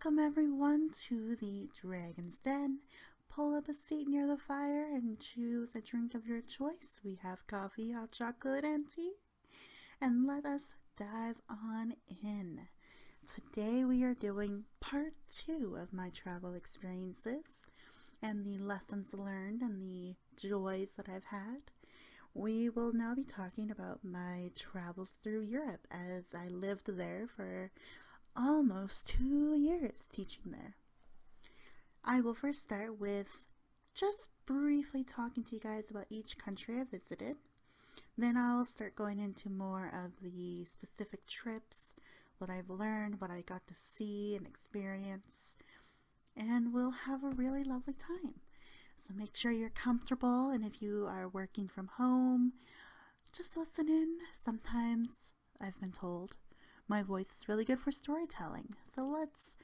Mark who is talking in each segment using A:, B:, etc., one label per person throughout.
A: Welcome everyone to the Dragon's Den. Pull up a seat near the fire and choose a drink of your choice. We have coffee, hot chocolate, and tea. And let us dive on in. Today we are doing part 2 of my travel experiences and the lessons learned and the joys that I've had. We will now be talking about my travels through Europe as I lived there for almost 2 years teaching there. I will first start with just briefly talking to you guys about each country I visited. Then I'll start going into more of the specific trips, what I've learned, what I got to see and experience, and we'll have a really lovely time. So make sure you're comfortable, and if you are working from home, just listen in. Sometimes, I've been told, my voice is really good for storytelling. So let's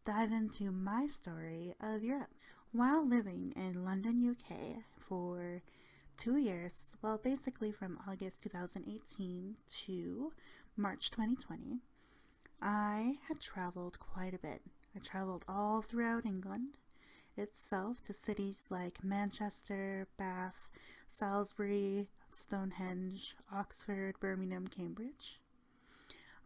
A: dive into my story of Europe. While living in London, UK for 2 years, well, basically from August 2018 to March 2020, I had traveled quite a bit. I traveled all throughout England itself to cities like Manchester, Bath, Salisbury, Stonehenge, Oxford, Birmingham, Cambridge.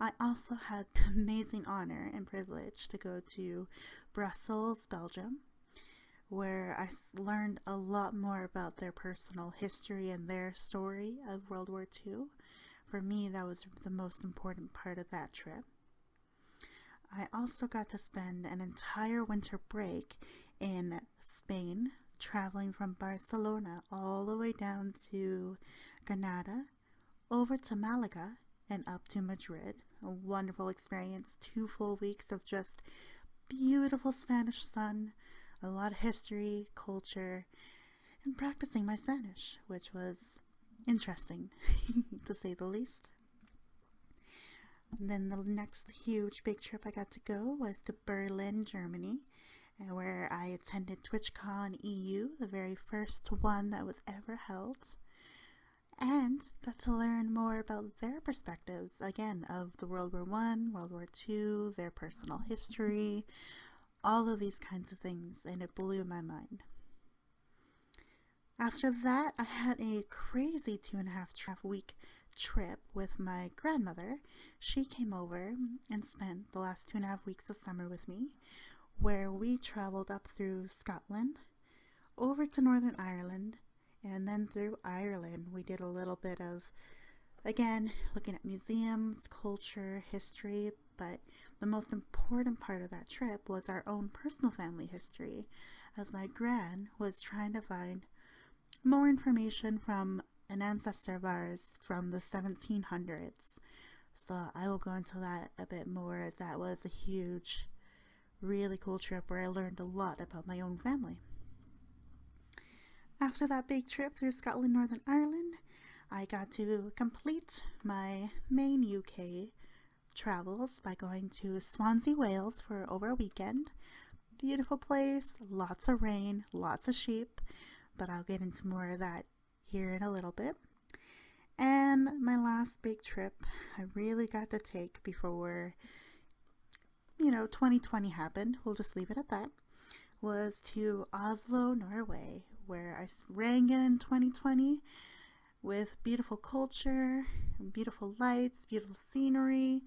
A: I also had the amazing honor and privilege to go to Brussels, Belgium, where I learned a lot more about their personal history and their story of World War II. For me, that was the most important part of that trip. I also got to spend an entire winter break in Spain, traveling from Barcelona all the way down to Granada, over to Malaga, and up to Madrid. A wonderful experience, 2 full weeks of just beautiful Spanish sun, a lot of history, culture, and practicing my Spanish, which was interesting, to say the least. And then the next huge big trip I got to go was to Berlin, Germany, where I attended TwitchCon EU, the very first one that was ever held, and got to learn more about their perspectives, again, of the World War I, World War II, their personal history, all of these kinds of things, and it blew my mind. After that, I had a crazy 2.5 week trip with my grandmother. She came over and spent the last 2.5 weeks of summer with me, where we traveled up through Scotland, over to Northern Ireland, and then through Ireland. We did a little bit of, again, looking at museums, culture, history, but the most important part of that trip was our own personal family history, as my gran was trying to find more information from an ancestor of ours from the 1700s. So I will go into that a bit more, as that was a huge, really cool trip where I learned a lot about my own family. After that big trip through Scotland, Northern Ireland, I got to complete my main UK travels by going to Swansea, Wales for over a weekend. Beautiful place, lots of rain, lots of sheep, but I'll get into more of that here in a little bit. And my last big trip I really got to take before 2020 happened, we'll just leave it at that, was to Oslo, Norway, where I rang in 2020 with beautiful culture, beautiful lights, beautiful scenery,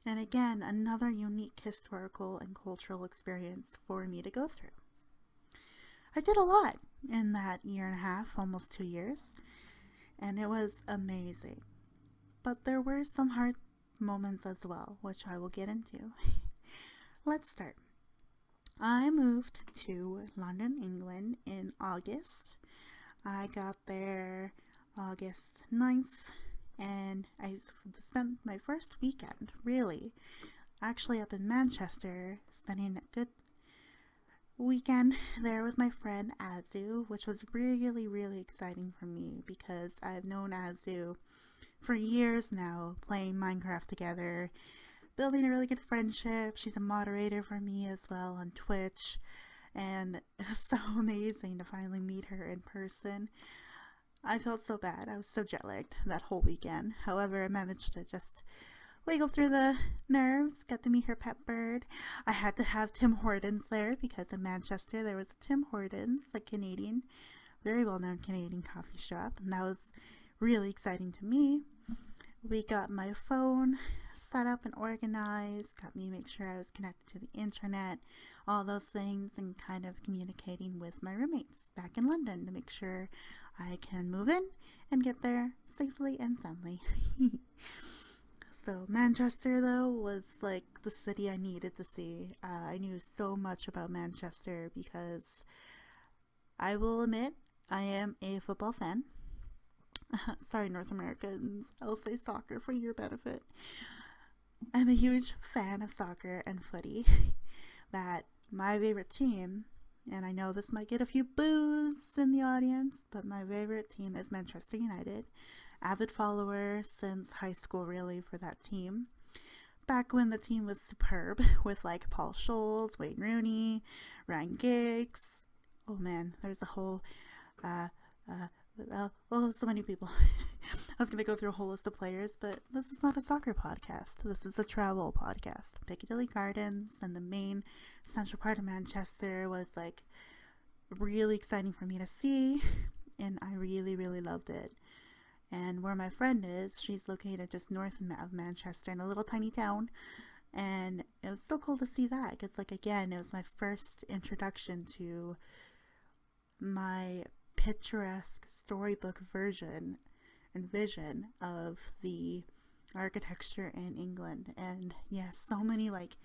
A: and again, another unique historical and cultural experience for me to go through. I did a lot in that 1.5 years, almost 2 years, and it was amazing. But there were some hard moments as well, which I will get into. Let's start. I moved to London, England in August. I got there August 9th, and I spent my first weekend, really, actually up in Manchester, spending a good weekend there with my friend Azu, which was really, really exciting for me because I've known Azu for years now, playing Minecraft together, building a really good friendship. She's a moderator for me as well on Twitch, and it was so amazing to finally meet her in person. I felt so bad. I was so jet lagged that whole weekend. However, I managed to just wiggled through the nerves, got to meet her pet bird. I had to have Tim Hortons there because in Manchester there was a Tim Hortons, a Canadian, very well-known Canadian coffee shop, and that was really exciting to me. We got my phone set up and organized, got me make sure I was connected to the internet, all those things, and kind of communicating with my roommates back in London to make sure I can move in and get there safely and soundly. So Manchester, though, was like the city I needed to see. I knew so much about Manchester because I will admit I am a football fan. Sorry, North Americans, I'll say soccer for your benefit. I'm a huge fan of soccer and footy. That my favorite team, and I know this might get a few boos in the audience, but my favorite team is Manchester United. Avid follower since high school, really, for that team. Back when the team was superb with like Paul Scholes, Wayne Rooney, Ryan Giggs. Oh man, there's a whole so many people. I was going to go through a whole list of players, but this is not a soccer podcast. This is a travel podcast. Piccadilly Gardens and the main central part of Manchester was like really exciting for me to see, and I really, really loved it. And where my friend is, she's located just north of Manchester in a little tiny town, and it was so cool to see that because, like, again, it was my first introduction to my picturesque storybook version and vision of the architecture in England. And yes, so many like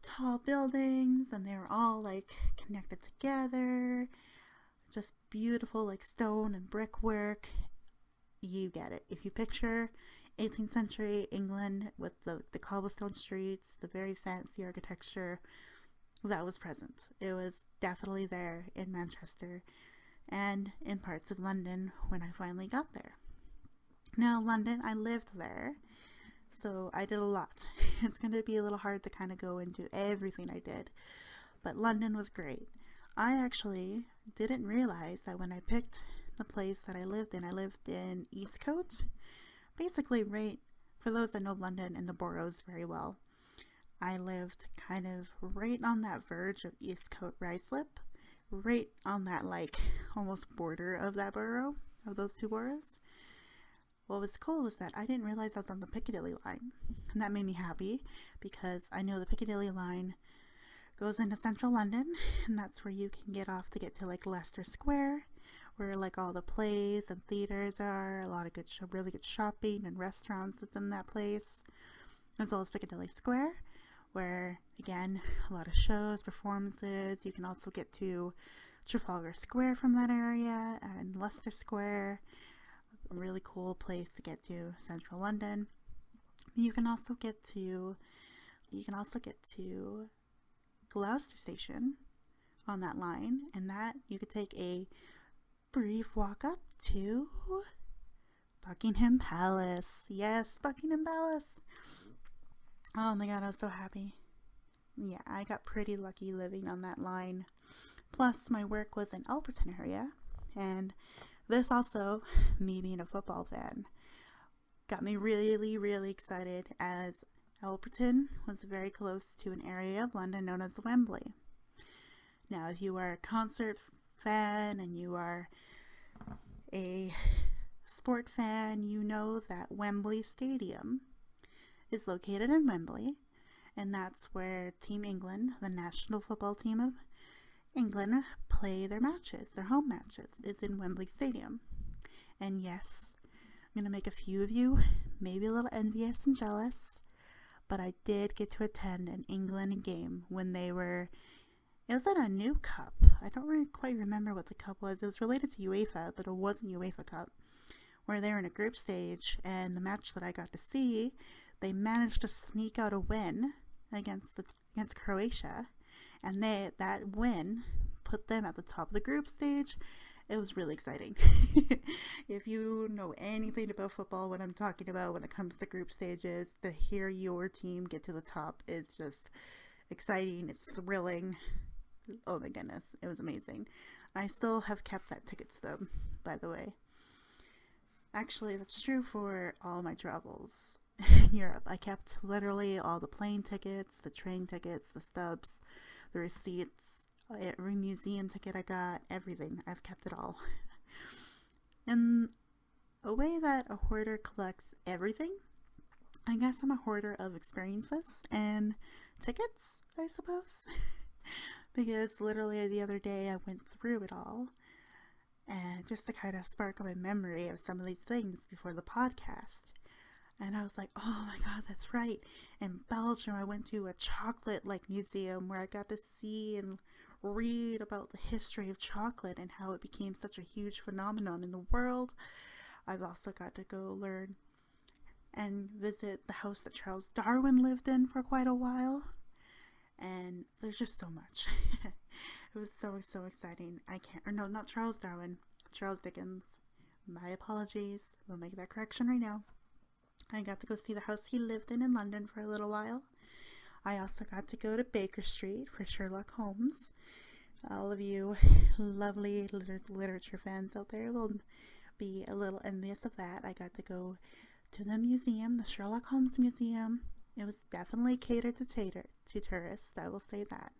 A: tall buildings, and they were all like connected together, just beautiful like stone and brickwork. You get it. If you picture 18th century England with the cobblestone streets, the very fancy architecture, that was present. It was definitely there in Manchester and in parts of London when I finally got there. Now, London, I lived there, so I did a lot. It's going to be a little hard to kind of go into everything I did, but London was great. I actually didn't realize that when I picked the place that I lived in Eastcote, basically right, for those that know London and the boroughs very well, I lived kind of right on that verge of Eastcote Ruislip, right on that like almost border of that borough, of those two boroughs. What was cool is that I didn't realize I was on the Piccadilly line, and that made me happy because I know the Piccadilly line goes into central London, and that's where you can get off to get to like Leicester Square, where like all the plays and theaters are, a lot of really good shopping and restaurants that's in that place, as well as Piccadilly Square, where again a lot of shows, performances. You can also get to Trafalgar Square from that area, and Leicester Square, a really cool place to get to central London. You can also get to Gloucester Station on that line, and that you could take a brief walk up to Buckingham Palace. Yes, Buckingham Palace. Oh my god, I was so happy. Yeah, I got pretty lucky living on that line. Plus, my work was in Alberton area, and this also, me being a football fan, got me really, really excited, as Alberton was very close to an area of London known as Wembley. Now, if you are a concert fan and you are a sport fan, you know that Wembley Stadium is located in Wembley, and that's where Team England, the national football team of England, play their matches, their home matches, is in Wembley Stadium. And yes, I'm going to make a few of you maybe a little envious and jealous, but I did get to attend an England game when it was at a new cup. I don't really quite remember what the cup was. It was related to UEFA, but it wasn't UEFA Cup, where they were in a group stage, and the match that I got to see, they managed to sneak out a win against Croatia, and that win put them at the top of the group stage. It was really exciting. If you know anything about football, what I'm talking about when it comes to group stages, to hear your team get to the top is just exciting. It's thrilling. Oh my goodness, it was amazing. I still have kept that ticket stub, by the way. Actually, that's true for all my travels. in Europe. I kept literally all the plane tickets, the train tickets, the stubs, the receipts, every museum ticket I got, everything. I've kept it all. In a way that a hoarder collects everything, I guess I'm a hoarder of experiences and tickets, I suppose. Because literally the other day I went through it all, and just to kind of spark my memory of some of these things before the podcast. And I was like, oh my god, that's right. In Belgium, I went to a chocolate-like museum where I got to see and read about the history of chocolate and how it became such a huge phenomenon in the world. I've also got to go learn and visit the house that Charles Darwin lived in for quite a while. And there's just so much. It was so exciting. Not Charles Darwin, Charles Dickens. My apologies. We'll make that correction right now. I got to go see the house he lived in London for a little while. I also got to go to Baker Street for Sherlock Holmes. All of you lovely literature fans out there will be a little envious of that. I got to go to the museum, the Sherlock Holmes Museum. It was definitely catered to tourists, I will say that.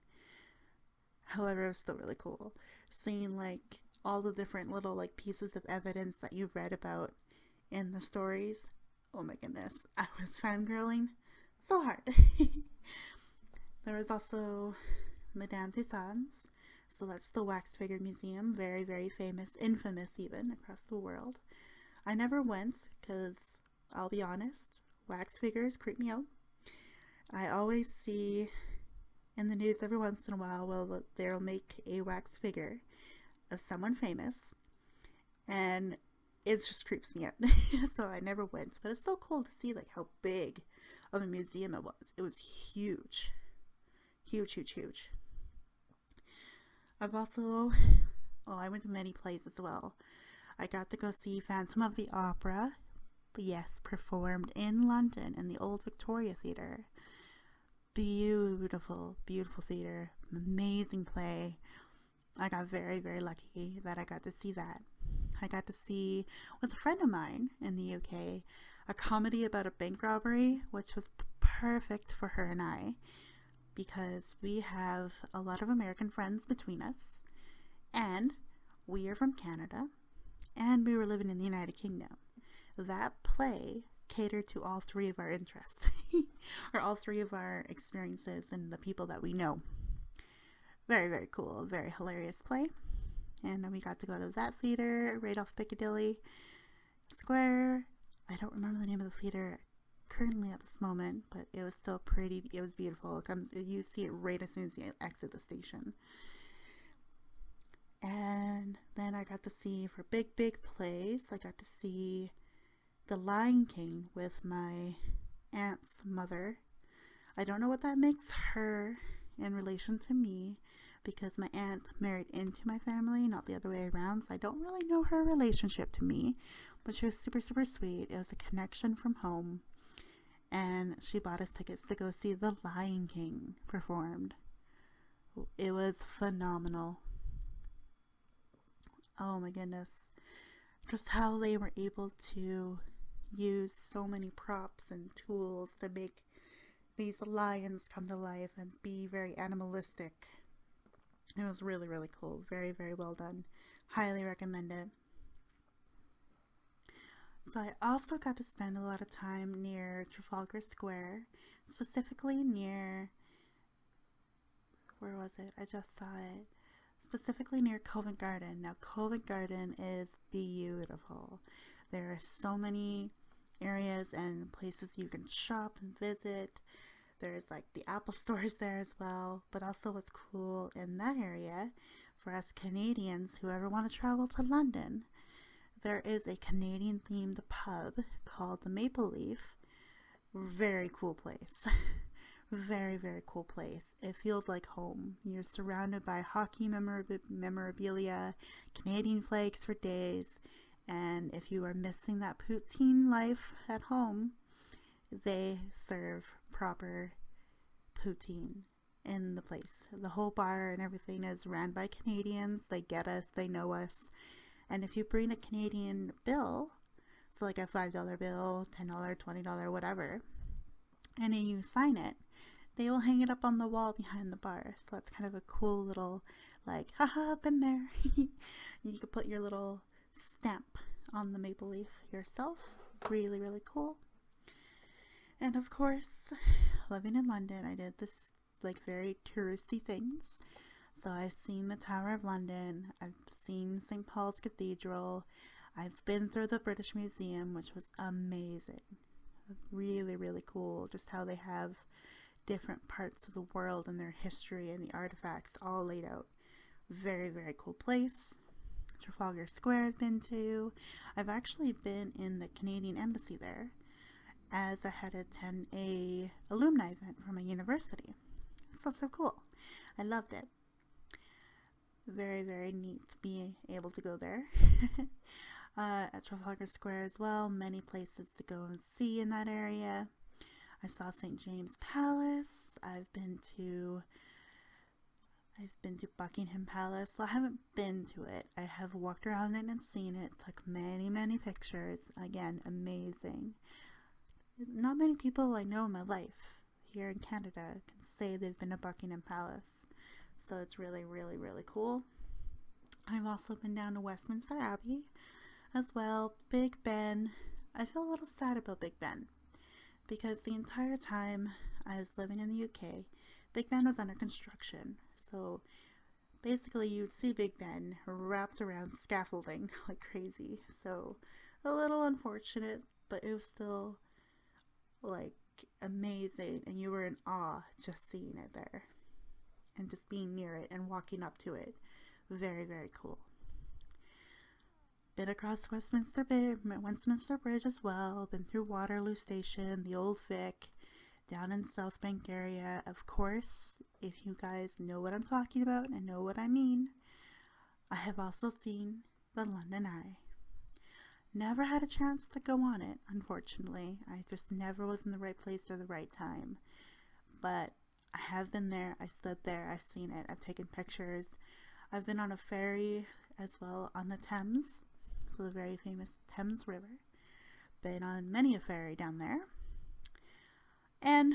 A: However, it was still really cool seeing like all the different little like pieces of evidence that you read about in the stories. Oh my goodness, I was fangirling so hard. There was also Madame Tussauds, so that's the wax figure museum, very famous, infamous even across the world. I never went because, I'll be honest, wax figures creep me out. I always see in the news every once in a while, well, they'll make a wax figure of someone famous, and it just creeps me out. So I never went, but it's so cool to see like how big of a museum it was. It was huge. I've also, I went to many plays as well. I got to go see Phantom of the Opera, but yes, performed in London in the Old Victoria Theatre. Beautiful theater, amazing play. I got very lucky that I got to see that. I got to see, with a friend of mine in the UK, a comedy about a bank robbery, which was perfect for her and I, because we have a lot of American friends between us, and we are from Canada, and we were living in the United Kingdom. That play catered to all three of our interests, or all three of our experiences and the people that we know. Very cool, very hilarious play. And then we got to go to that theater right off Piccadilly Square. I don't remember the name of the theater currently at this moment, but it was still pretty, it was beautiful. You see it right as soon as you exit the station. And then I got to see, for big plays, I got to see The Lion King with my aunt's mother. I don't know what that makes her in relation to me, because my aunt married into my family, not the other way around, so I don't really know her relationship to me, but she was super sweet. It was a connection from home, and she bought us tickets to go see The Lion King performed. It was phenomenal. Oh my goodness, just how they were able to use so many props and tools to make these lions come to life and be very animalistic. It was really cool. Very well done. Highly recommend it. So I also got to spend a lot of time near Trafalgar Square, specifically near, where was it? I just saw it. Specifically near Covent Garden. Now, Covent Garden is beautiful. There are so many areas and places you can shop and visit. There's like the Apple stores there as well, but also what's cool in that area for us Canadians who ever want to travel to London, there is a Canadian themed pub called the Maple Leaf. Very cool place. Very cool place. It feels like home. You're surrounded by hockey memorabilia, Canadian flags for days, and if you are missing that poutine life at home, they serve proper poutine in the place. The whole bar and everything is ran by Canadians. They get us, they know us, and if you bring a Canadian bill So like a $5 bill, $10, $20, whatever. And then you sign it. They will hang it up on the wall behind the bar. So that's kind of a cool little, like, haha, been there. You could put your little stamp on the maple leaf yourself. Really, really cool. And of course, living in London, I did this like very touristy things. So I've seen the Tower of London, I've seen St. Paul's Cathedral, I've been through the British Museum, which was amazing. Really, really cool, just how they have different parts of the world and their history and the artifacts all laid out. Very, very cool place. Trafalgar Square I've been to. I've actually been in the Canadian Embassy there, as I had to attend a alumni event from a university. So cool. I loved it. Very, very neat to be able to go there. At Trafalgar Square as well, many places to go and see in that area. I saw St. James Palace. I've been to Buckingham Palace. Well, I haven't been to it. I have walked around it and seen it. Took many, many pictures. Again, amazing. Not many people I know in my life here in Canada can say they've been to Buckingham Palace. So it's really, really, really cool. I've also been down to Westminster Abbey as well. Big Ben. I feel a little sad about Big Ben because the entire time I was living in the UK, Big Ben was under construction. So basically you'd see Big Ben wrapped around scaffolding like crazy. So a little unfortunate, but it was still like amazing, and you were in awe just seeing it there and just being near it and walking up to it. Very, very cool. Been across Westminster Bridge as well. Been through Waterloo Station, the Old Vic, down in South Bank area. Of course, if you guys know what I'm talking about and know what I mean, I have also seen the London Eye. Never had a chance to go on it, unfortunately. I just never was in the right place or the right time. But I have been there. I stood there. I've seen it. I've taken pictures. I've been on a ferry as well on the Thames. So the very famous Thames River. Been on many a ferry down there. And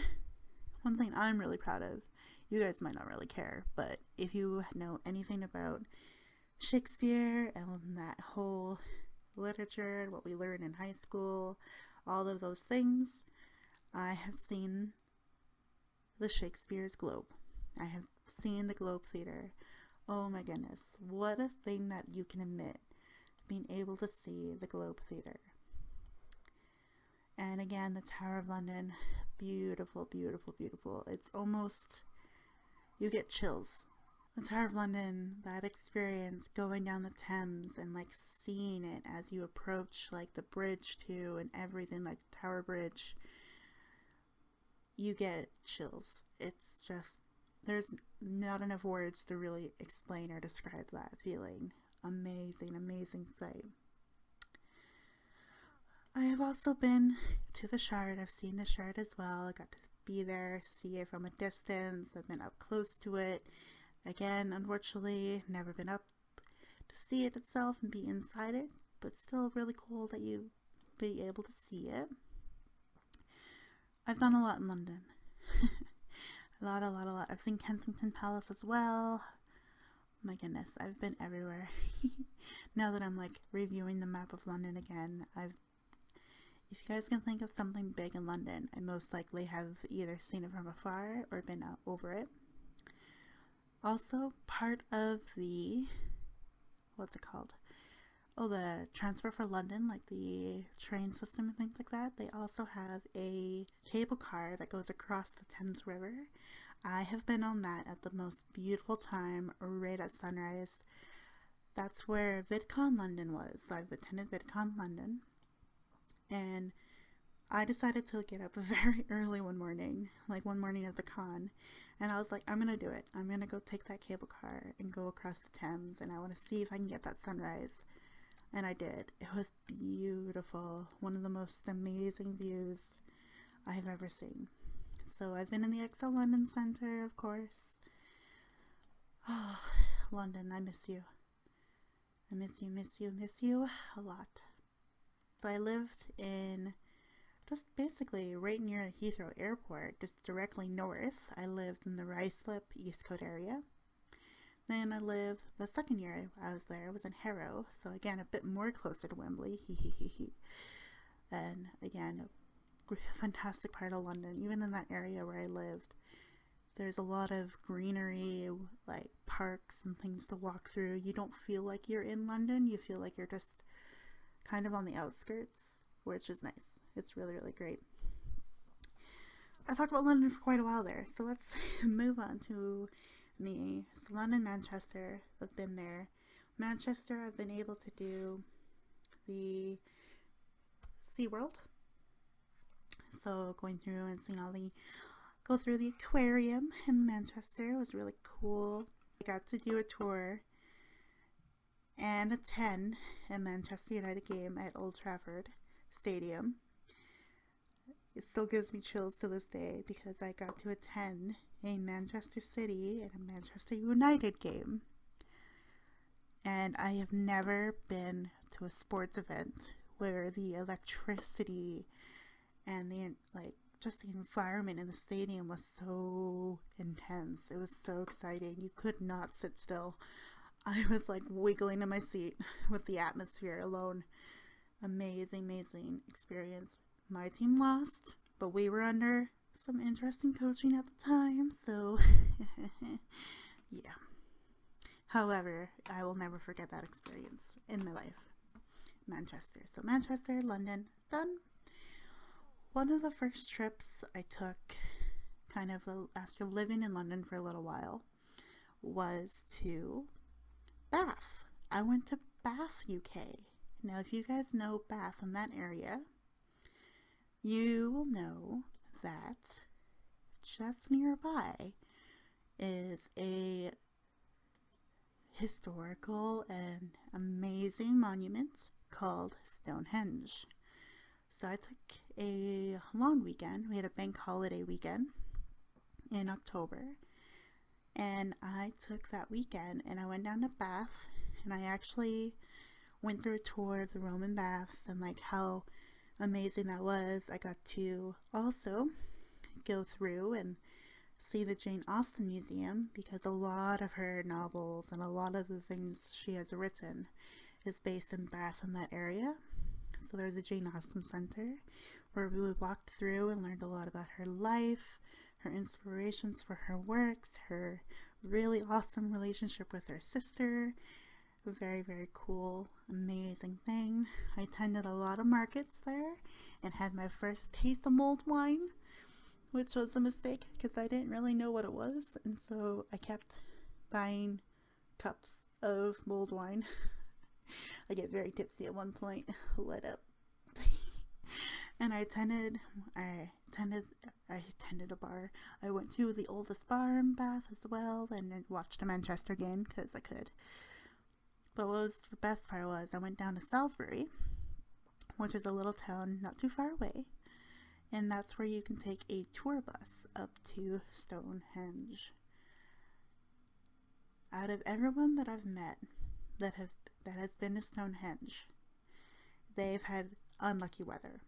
A: one thing I'm really proud of, you guys might not really care, but if you know anything about Shakespeare and that whole literature and what we learned in high school, all of those things, I have seen the Shakespeare's Globe. I have seen the Globe Theatre. Oh my goodness, what a thing that you can admit, being able to see the Globe Theatre. And again, the Tower of London, beautiful, beautiful, beautiful. It's almost, you get chills. The Tower of London, that experience going down the Thames and like seeing it as you approach like the bridge too and everything, like Tower Bridge, you get chills. It's just, there's not enough words to really explain or describe that feeling. Amazing, amazing sight. I have also been to the Shard. I've seen the Shard as well. I got to be there, see it from a distance. I've been up close to it. Again, unfortunately, never been up to see it itself and be inside it, but still really cool that you be able to see it. I've done a lot in London. a lot. I've seen Kensington Palace as well. My goodness, I've been everywhere. Now that I'm like reviewing the map of London again, if you guys can think of something big in London, I most likely have either seen it from afar or been over it. Also, part of the, what's it called? Oh, the Transfer for London, like the train system and things like that. They also have a cable car that goes across the Thames River. I have been on that at the most beautiful time, right at sunrise. That's where Vidcon London was. So I've attended Vidcon London. And I decided to get up very early one morning, like one morning of the con. And I was like, I'm going to do it. I'm going to go take that cable car and go across the Thames. And I want to see if I can get that sunrise. And I did. It was beautiful. One of the most amazing views I have ever seen. So I've been in the ExtraLife London Centre, of course. Oh, London, I miss you. I miss you a lot. So I lived in just basically right near the Heathrow Airport, just directly north. I lived in the Ruislip East Coast area. Then I lived, the second year I was there, I was in Harrow, so again, a bit more closer to Wembley, and again, a fantastic part of London. Even in that area where I lived, there's a lot of greenery, like parks and things to walk through. You don't feel like you're in London, you feel like you're just kind of on the outskirts, which is nice. It's really, really great. I talked about London for quite a while there, so let's move on to me. So London, Manchester, I've been there. Manchester, I've been able to do the SeaWorld. So going through and seeing go through the aquarium in Manchester was really cool. I got to do a tour and attend a Manchester United game at Old Trafford Stadium. It still gives me chills to this day because I got to attend a Manchester City and a Manchester United game. And I have never been to a sports event where the electricity and just the environment in the stadium was so intense. It was so exciting. You could not sit still. I was like wiggling in my seat with the atmosphere alone. Amazing, amazing experience. My team lost, but we were under some interesting coaching at the time, so yeah. However, I will never forget that experience in my life. Manchester. So Manchester, London, done. One of the first trips I took after living in London for a little while was to Bath. I went to Bath, UK. Now, if you guys know Bath in that area, you will know that just nearby is a historical and amazing monument called Stonehenge. So I took a long weekend. We had a bank holiday weekend in October, and I took that weekend and I went down to Bath, and I actually went through a tour of the Roman baths and like how amazing that was. I got to also go through and see the Jane Austen Museum because a lot of her novels and a lot of the things she has written is based in Bath in that area. So there's a Jane Austen Center where we walked through and learned a lot about her life, her inspirations for her works, her really awesome relationship with her sister. Very, very cool, amazing thing. I attended a lot of markets there and had my first taste of mulled wine, which was a mistake because I didn't really know what it was, and so I kept buying cups of mulled wine. I get very tipsy at one point. Lit up. And I attended a bar. I went to the oldest bar in Bath as well, and then watched a Manchester game because I could. But what was the best part was I went down to Salisbury, which is a little town not too far away, and that's where you can take a tour bus up to Stonehenge. Out of everyone that I've met that has been to Stonehenge, they've had unlucky weather.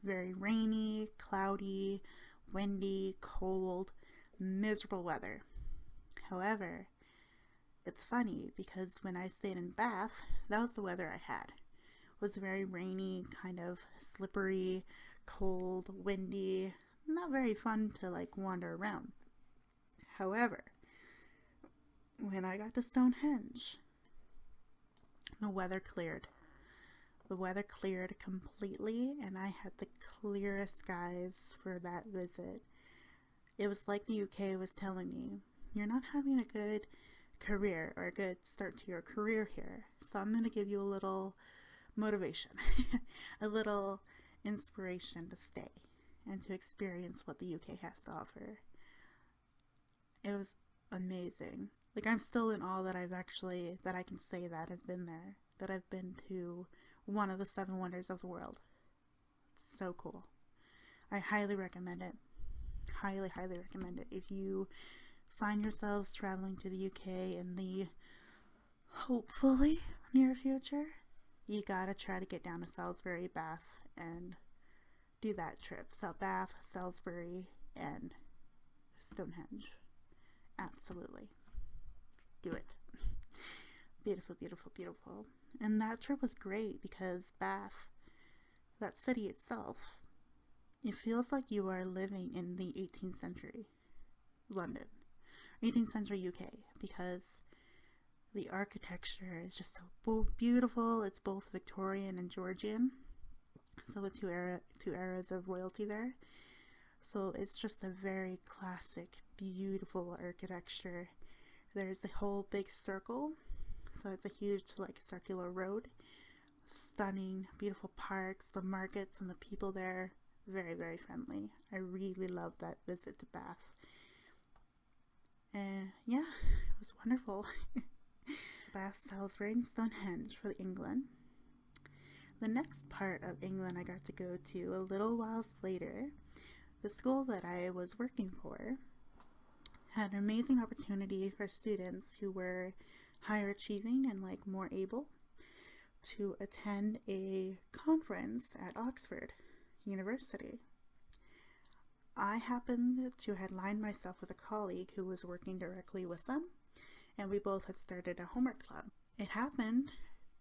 A: Very rainy, cloudy, windy, cold, miserable weather. However, it's funny because when I stayed in Bath, that was the weather I had. It was very rainy, kind of slippery, cold, windy, not very fun to like wander around. However, when I got to Stonehenge, the weather cleared. The weather cleared completely, and I had the clearest skies for that visit. It was like the UK was telling me, you're not having a good career or a good start to your career here, so I'm going to give you a little motivation, a little inspiration to stay and to experience what the UK has to offer. It was amazing. Like, I'm still in awe that that I can say that I've been there, that I've been to one of the 7 wonders of the world. It's so cool. I highly recommend it. Highly, highly recommend it. If you find yourselves traveling to the UK in the hopefully near future, you gotta try to get down to Salisbury, Bath, and do that trip. So Bath, Salisbury, and Stonehenge. Absolutely. Do it. Beautiful, beautiful, beautiful. And that trip was great because Bath, that city itself, it feels like you are living in the 18th century London, 18th century UK, because the architecture is just so beautiful. It's both Victorian and Georgian, so the two eras of royalty there. So it's just a very classic, beautiful architecture. There's the whole big circle, so it's a huge like circular road. Stunning, beautiful parks, the markets and the people there, very, very friendly. I really loved that visit to Bath. And yeah, it was wonderful. Bath, Salisbury, and Stonehenge for England. The next part of England I got to go to a little whiles later. The school that I was working for had an amazing opportunity for students who were higher achieving and like more able to attend a conference at Oxford University. I happened to headline myself with a colleague who was working directly with them, and we both had started a homework club. It happened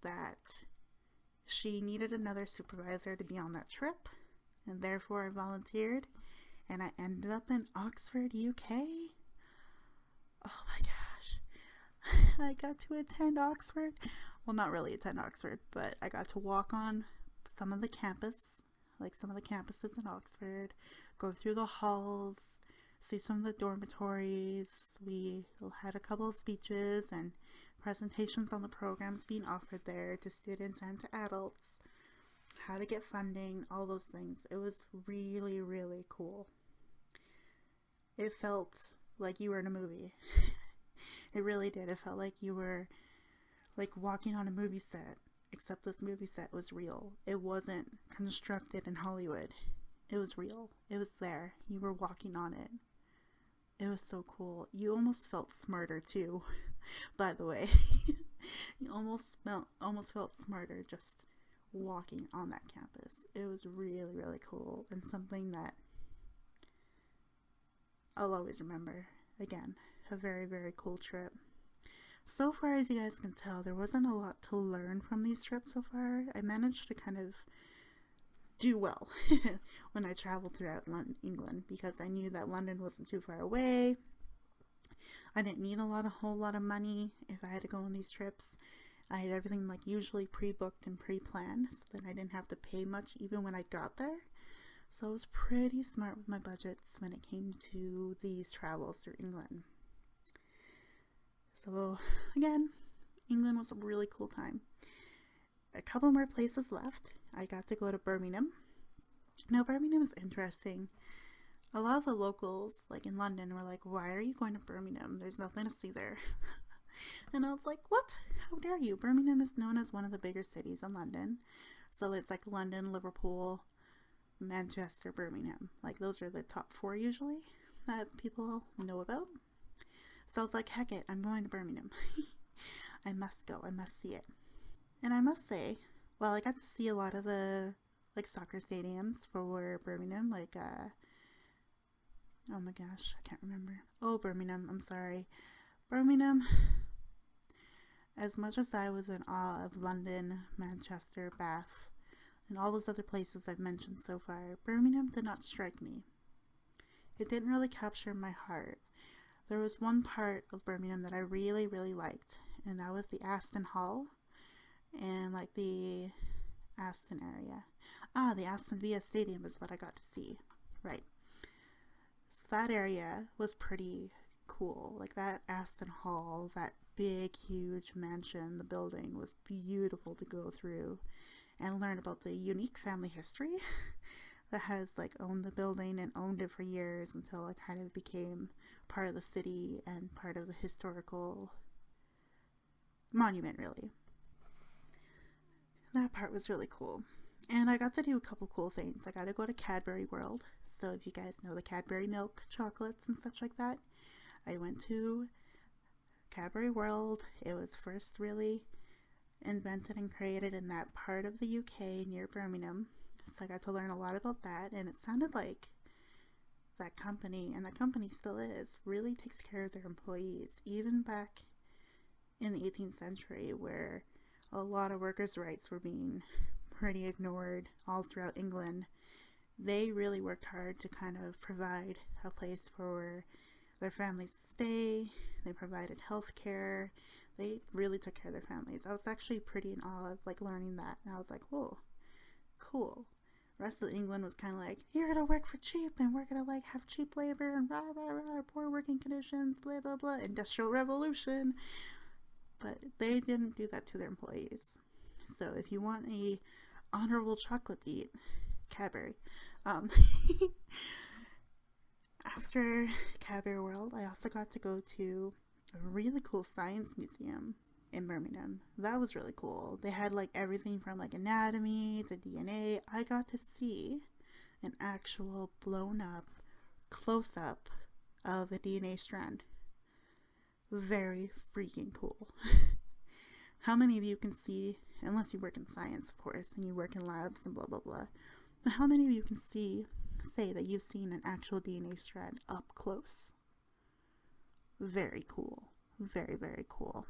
A: that she needed another supervisor to be on that trip, and therefore I volunteered, and I ended up in Oxford, UK. Oh my gosh. I got to attend Oxford. Well, not really attend Oxford, but I got to walk on some of the campus, like some of the campuses in Oxford, go through the halls, see some of the dormitories. We had a couple of speeches and presentations on the programs being offered there to students and to adults, how to get funding, all those things. It was really, really cool. It felt like you were in a movie. It really did. It felt like you were like walking on a movie set, except this movie set was real. It wasn't constructed in Hollywood. It was real. It was there. You were walking on it. It was so cool. You almost felt smarter too, by the way. You almost felt smarter just walking on that campus. It was really, really cool, and something that I'll always remember. Again, a very, very cool trip. So far, as you guys can tell, there wasn't a lot to learn from these trips so far. I managed to kind of do well when I traveled throughout England, because I knew that London wasn't too far away. I didn't need a whole lot of money if I had to go on these trips. I had everything like usually pre-booked and pre-planned, so that I didn't have to pay much even when I got there. So I was pretty smart with my budgets when it came to these travels through England. So again, England was a really cool time. A couple more places left. I got to go to Birmingham. Now, Birmingham is interesting. A lot of the locals, like in London, were like, "Why are you going to Birmingham? There's nothing to see there." And I was like, "What? How dare you?" Birmingham is known as one of the bigger cities in London. So it's like London, Liverpool, Manchester, Birmingham. Like those are the top 4 usually that people know about. So I was like, heck it, I'm going to Birmingham. I must go. I must see it. And I must say, well, I got to see a lot of the like soccer stadiums for Birmingham, like oh my gosh, I can't remember. Oh, Birmingham, I'm sorry. Birmingham, as much as I was in awe of London, Manchester, Bath, and all those other places I've mentioned so far, Birmingham did not strike me. It didn't really capture my heart. There was one part of Birmingham that I really, really liked, and that was the Aston Hall and like the Aston area. The Aston Villa Stadium is what I got to see. Right. So that area was pretty cool. Like that Aston Hall, that big, huge mansion, the building was beautiful to go through and learn about the unique family history that has like owned the building and owned it for years until it kind of became part of the city and part of the historical monument, really. That part was really cool. And I got to do a couple cool things. I got to go to Cadbury World. So if you guys know the Cadbury milk chocolates and such like that, I went to Cadbury World. It was first really invented and created in that part of the UK near Birmingham. So I got to learn a lot about that, and it sounded like that company, and that company still is, really takes care of their employees, even back in the 18th century, where a lot of workers' rights were being pretty ignored all throughout England. They really worked hard to kind of provide a place for their families to stay. They provided health care. They really took care of their families. I was actually pretty in awe of like learning that, and I was like, whoa, cool. The rest of England was kind of like, you're gonna work for cheap, and we're gonna like have cheap labor and rah rah rah, poor working conditions, blah blah blah, industrial revolution. But they didn't do that to their employees. So if you want a honorable chocolate to eat, Cadbury. After Cadbury World, I also got to go to a really cool science museum in Birmingham. That was really cool. They had like everything from like anatomy to DNA. I got to see an actual blown up close-up of a DNA strand. Very freaking cool. How many of you can see, unless you work in science, of course, and you work in labs and blah blah blah, but how many of you can say that you've seen an actual DNA strand up close? Very cool. Very, very cool.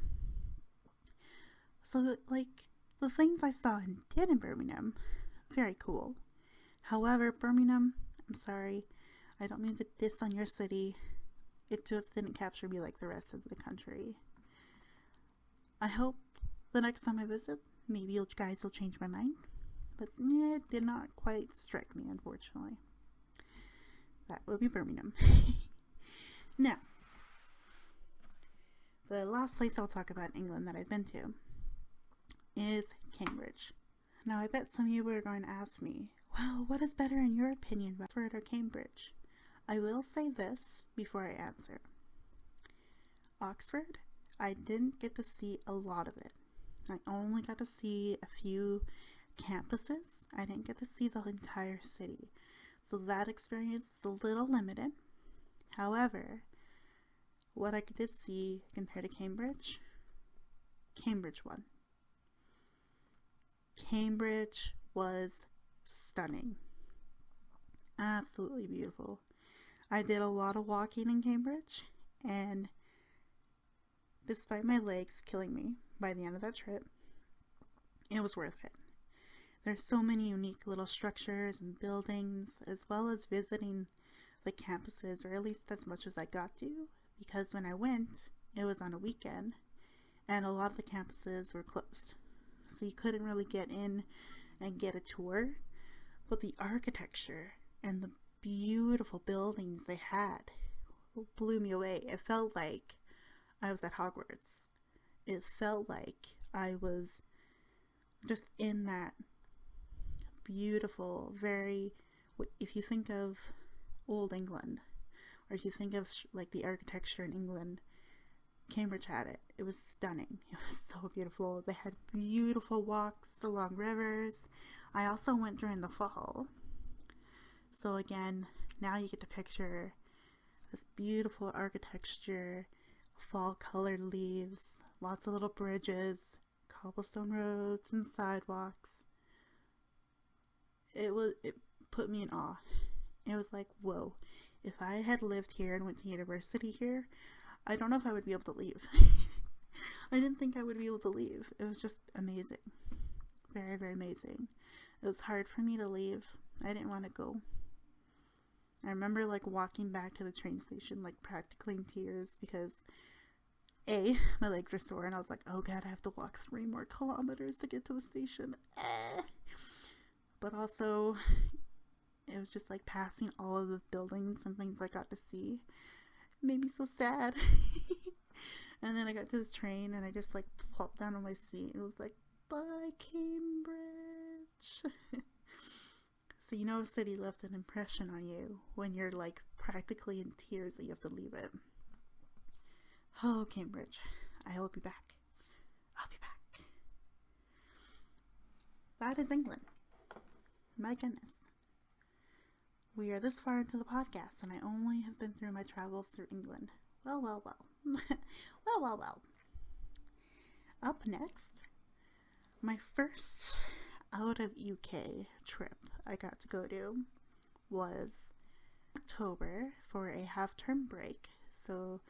A: So, like, the things I saw and did in Birmingham, very cool. However, Birmingham, I'm sorry, I don't mean to diss on your city. It just didn't capture me like the rest of the country. I hope the next time I visit, maybe you guys will change my mind. But yeah, it did not quite strike me, unfortunately. That would be Birmingham. Now, the last place I'll talk about in England that I've been to is Cambridge. Now, I bet some of you are going to ask me, well, what is better in your opinion, Oxford or Cambridge? I will say this before I answer. Oxford, I didn't get to see a lot of it. I only got to see a few campuses. I didn't get to see the entire city. So that experience is a little limited. However, what I did see compared to Cambridge, Cambridge won. Cambridge was stunning. Absolutely beautiful. I did a lot of walking in Cambridge, and despite my legs killing me by the end of that trip, it was worth it. There's so many unique little structures and buildings, as well as visiting the campuses, or at least as much as I got to, because when I went, it was on a weekend, and a lot of the campuses were closed. So you couldn't really get in and get a tour, but the architecture and the beautiful buildings they had blew me away. It felt like I was at Hogwarts. It felt like I was just in that beautiful, very, if you think of old England, or if you think of like the architecture in England, Cambridge had it. It was stunning. It was so beautiful. They had beautiful walks along rivers. I also went during the fall. So again, now you get to picture this beautiful architecture, fall colored leaves, lots of little bridges, cobblestone roads and sidewalks. It put me in awe. It was like, whoa, if I had lived here and went to university here, I don't know if I would be able to leave. I didn't think I would be able to leave. It was just amazing. Very, very amazing. It was hard for me to leave. I didn't want to go. I remember like walking back to the train station like practically in tears because A, my legs are sore and I was like, oh god, I have to walk 3 more kilometers to get to the station. But also it was just like passing all of the buildings and things I got to see. It made me so sad. And then I got to this train and I just like plopped down on my seat. It was like, bye Cambridge. So you know a city left an impression on you when you're like practically in tears that you have to leave it. Oh, Cambridge. I will be back. I'll be back. That is England. My goodness. We are this far into the podcast and I only have been through my travels through England. Well. Well. Up next, My first out of UK trip I got to go to was October for a half-term break. So,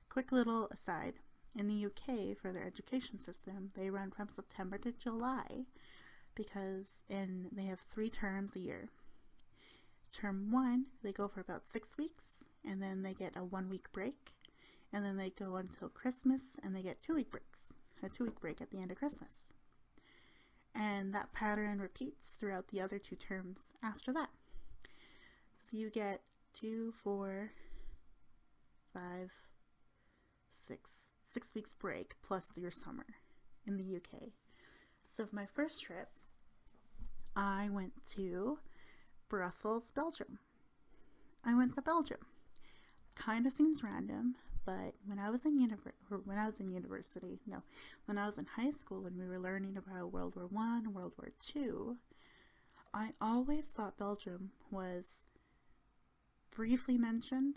A: quick little aside, in the UK for their education system, they run from September to July because they have 3 terms a year. Term 1, they go for about 6 weeks, and then they get a 1-week break, and then they go until Christmas, and they get 2-week breaks, a 2-week break at the end of Christmas. And that pattern repeats throughout the other 2 terms after that. So you get 2, 4, 5, 6 weeks break plus your summer in the UK. So for my first trip, I went to Brussels, Belgium. I went to Belgium. Kind of seems random, but when I was in high school, when we were learning about World War I and World War II, I always thought Belgium was briefly mentioned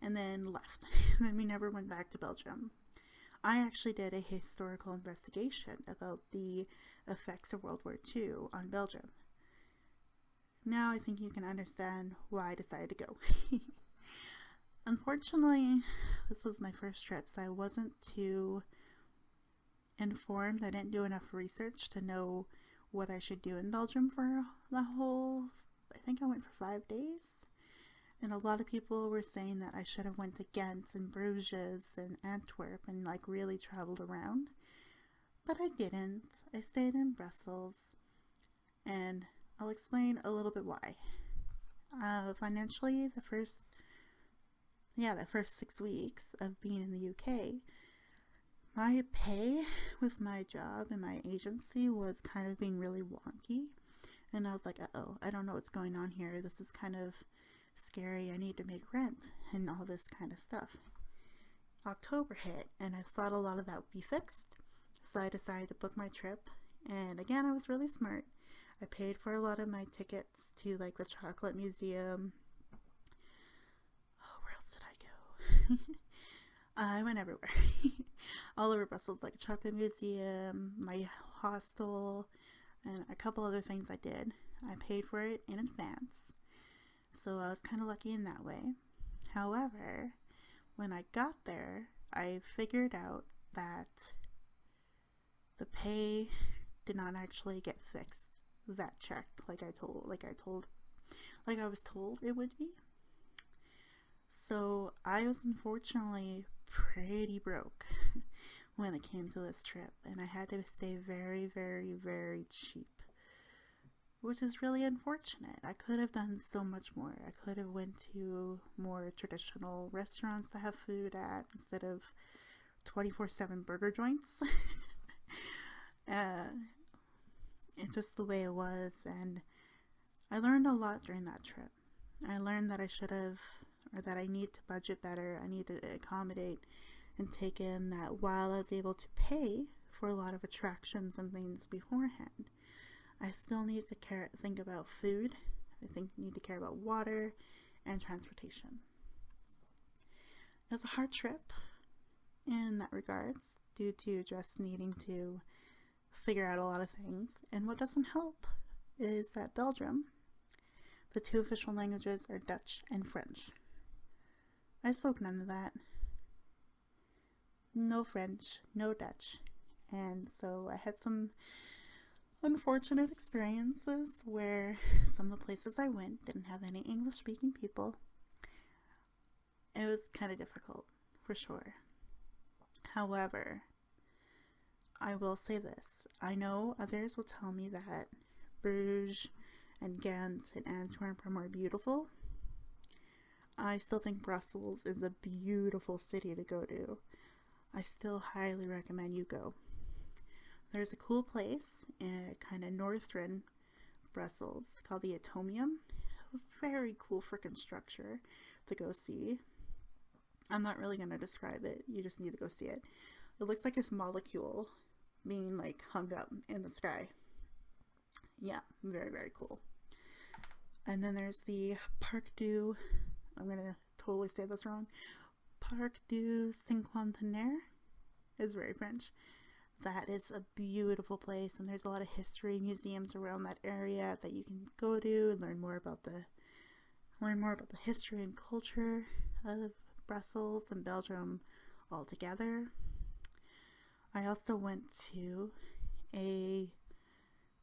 A: and then left. And then we never went back to Belgium. I actually did a historical investigation about the effects of World War II on Belgium. Now I think you can understand why I decided to go. Unfortunately, this was my first trip, so I wasn't too informed. I didn't do enough research to know what I should do in Belgium for the whole, I think I went for 5 days. And a lot of people were saying that I should have went to Ghent and Bruges and Antwerp and like really traveled around. But I didn't. I stayed in Brussels, and I'll explain a little bit why. Financially, the first 6 weeks of being in the UK, my pay with my job and my agency was kind of being really wonky. And I was like, uh-oh, I don't know what's going on here. This is kind of scary. I need to make rent and all this kind of stuff. October hit, and I thought a lot of that would be fixed. So I decided to book my trip. And again, I was really smart. I paid for a lot of my tickets to like the Chocolate Museum. Oh, where else did I go? I went everywhere. All over Brussels, like Chocolate Museum, my hostel, and a couple other things I did. I paid for it in advance. So I was kind of lucky in that way. However, when I got there, I figured out that the pay did not actually get fixed. That checked like I was told it would be. So I was unfortunately pretty broke when it came to this trip, and I had to stay very, very, very cheap, which is really unfortunate. I could have done so much more. I could have went to more traditional restaurants to have food at instead of 24/7 burger joints. It's just the way it was, and I learned a lot during that trip. I learned that that I need to budget better. I need to accommodate and take in that while I was able to pay for a lot of attractions and things beforehand, I still need to think about food. I need to care about water and transportation. It was a hard trip in that regards, due to just needing to figure out a lot of things. And what doesn't help is that Belgium, the 2 official languages are Dutch and French. I spoke none of that. No French, no Dutch. And so I had some unfortunate experiences where some of the places I went didn't have any English speaking people. It was kind of difficult, for sure. However, I will say this. I know others will tell me that Bruges and Ghent and Antwerp are more beautiful. I still think Brussels is a beautiful city to go to. I still highly recommend you go. There's a cool place in kind of northern Brussels called the Atomium. A very cool freaking structure to go see. I'm not really going to describe it. You just need to go see it. It looks like this molecule being like hung up in the sky. Yeah, very, very cool. And then there's the Parc du, I'm going to totally say this wrong, Parc du Cinquantenaire. It's very French. That is a beautiful place, and there's a lot of history museums around that area that you can go to and learn more about the history and culture of Brussels and Belgium altogether. I also went to a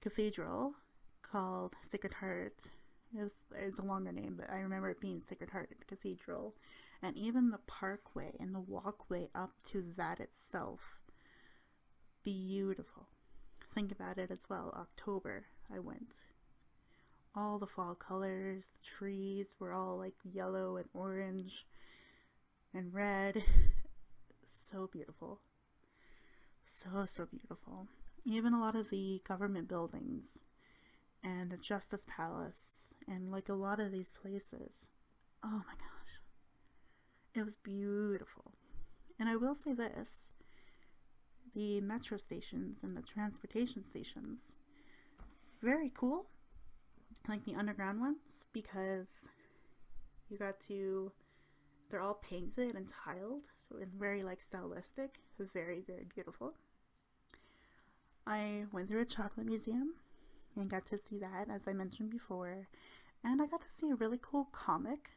A: cathedral called Sacred Heart. It's a longer name, but I remember it being Sacred Heart Cathedral. And even the parkway and the walkway up to that itself, beautiful. Think about it as well. October, I went. All the fall colors, the trees were all like yellow and orange and red. So beautiful. So beautiful. Even a lot of the government buildings and the Justice Palace and like a lot of these places. Oh my gosh. It was beautiful. And I will say this, the metro stations and the transportation stations, very cool, like the underground ones, because they're all painted and tiled, so in very like stylistic, very beautiful. I went through a chocolate museum and got to see that, as I mentioned before, and I got to see a really cool comic,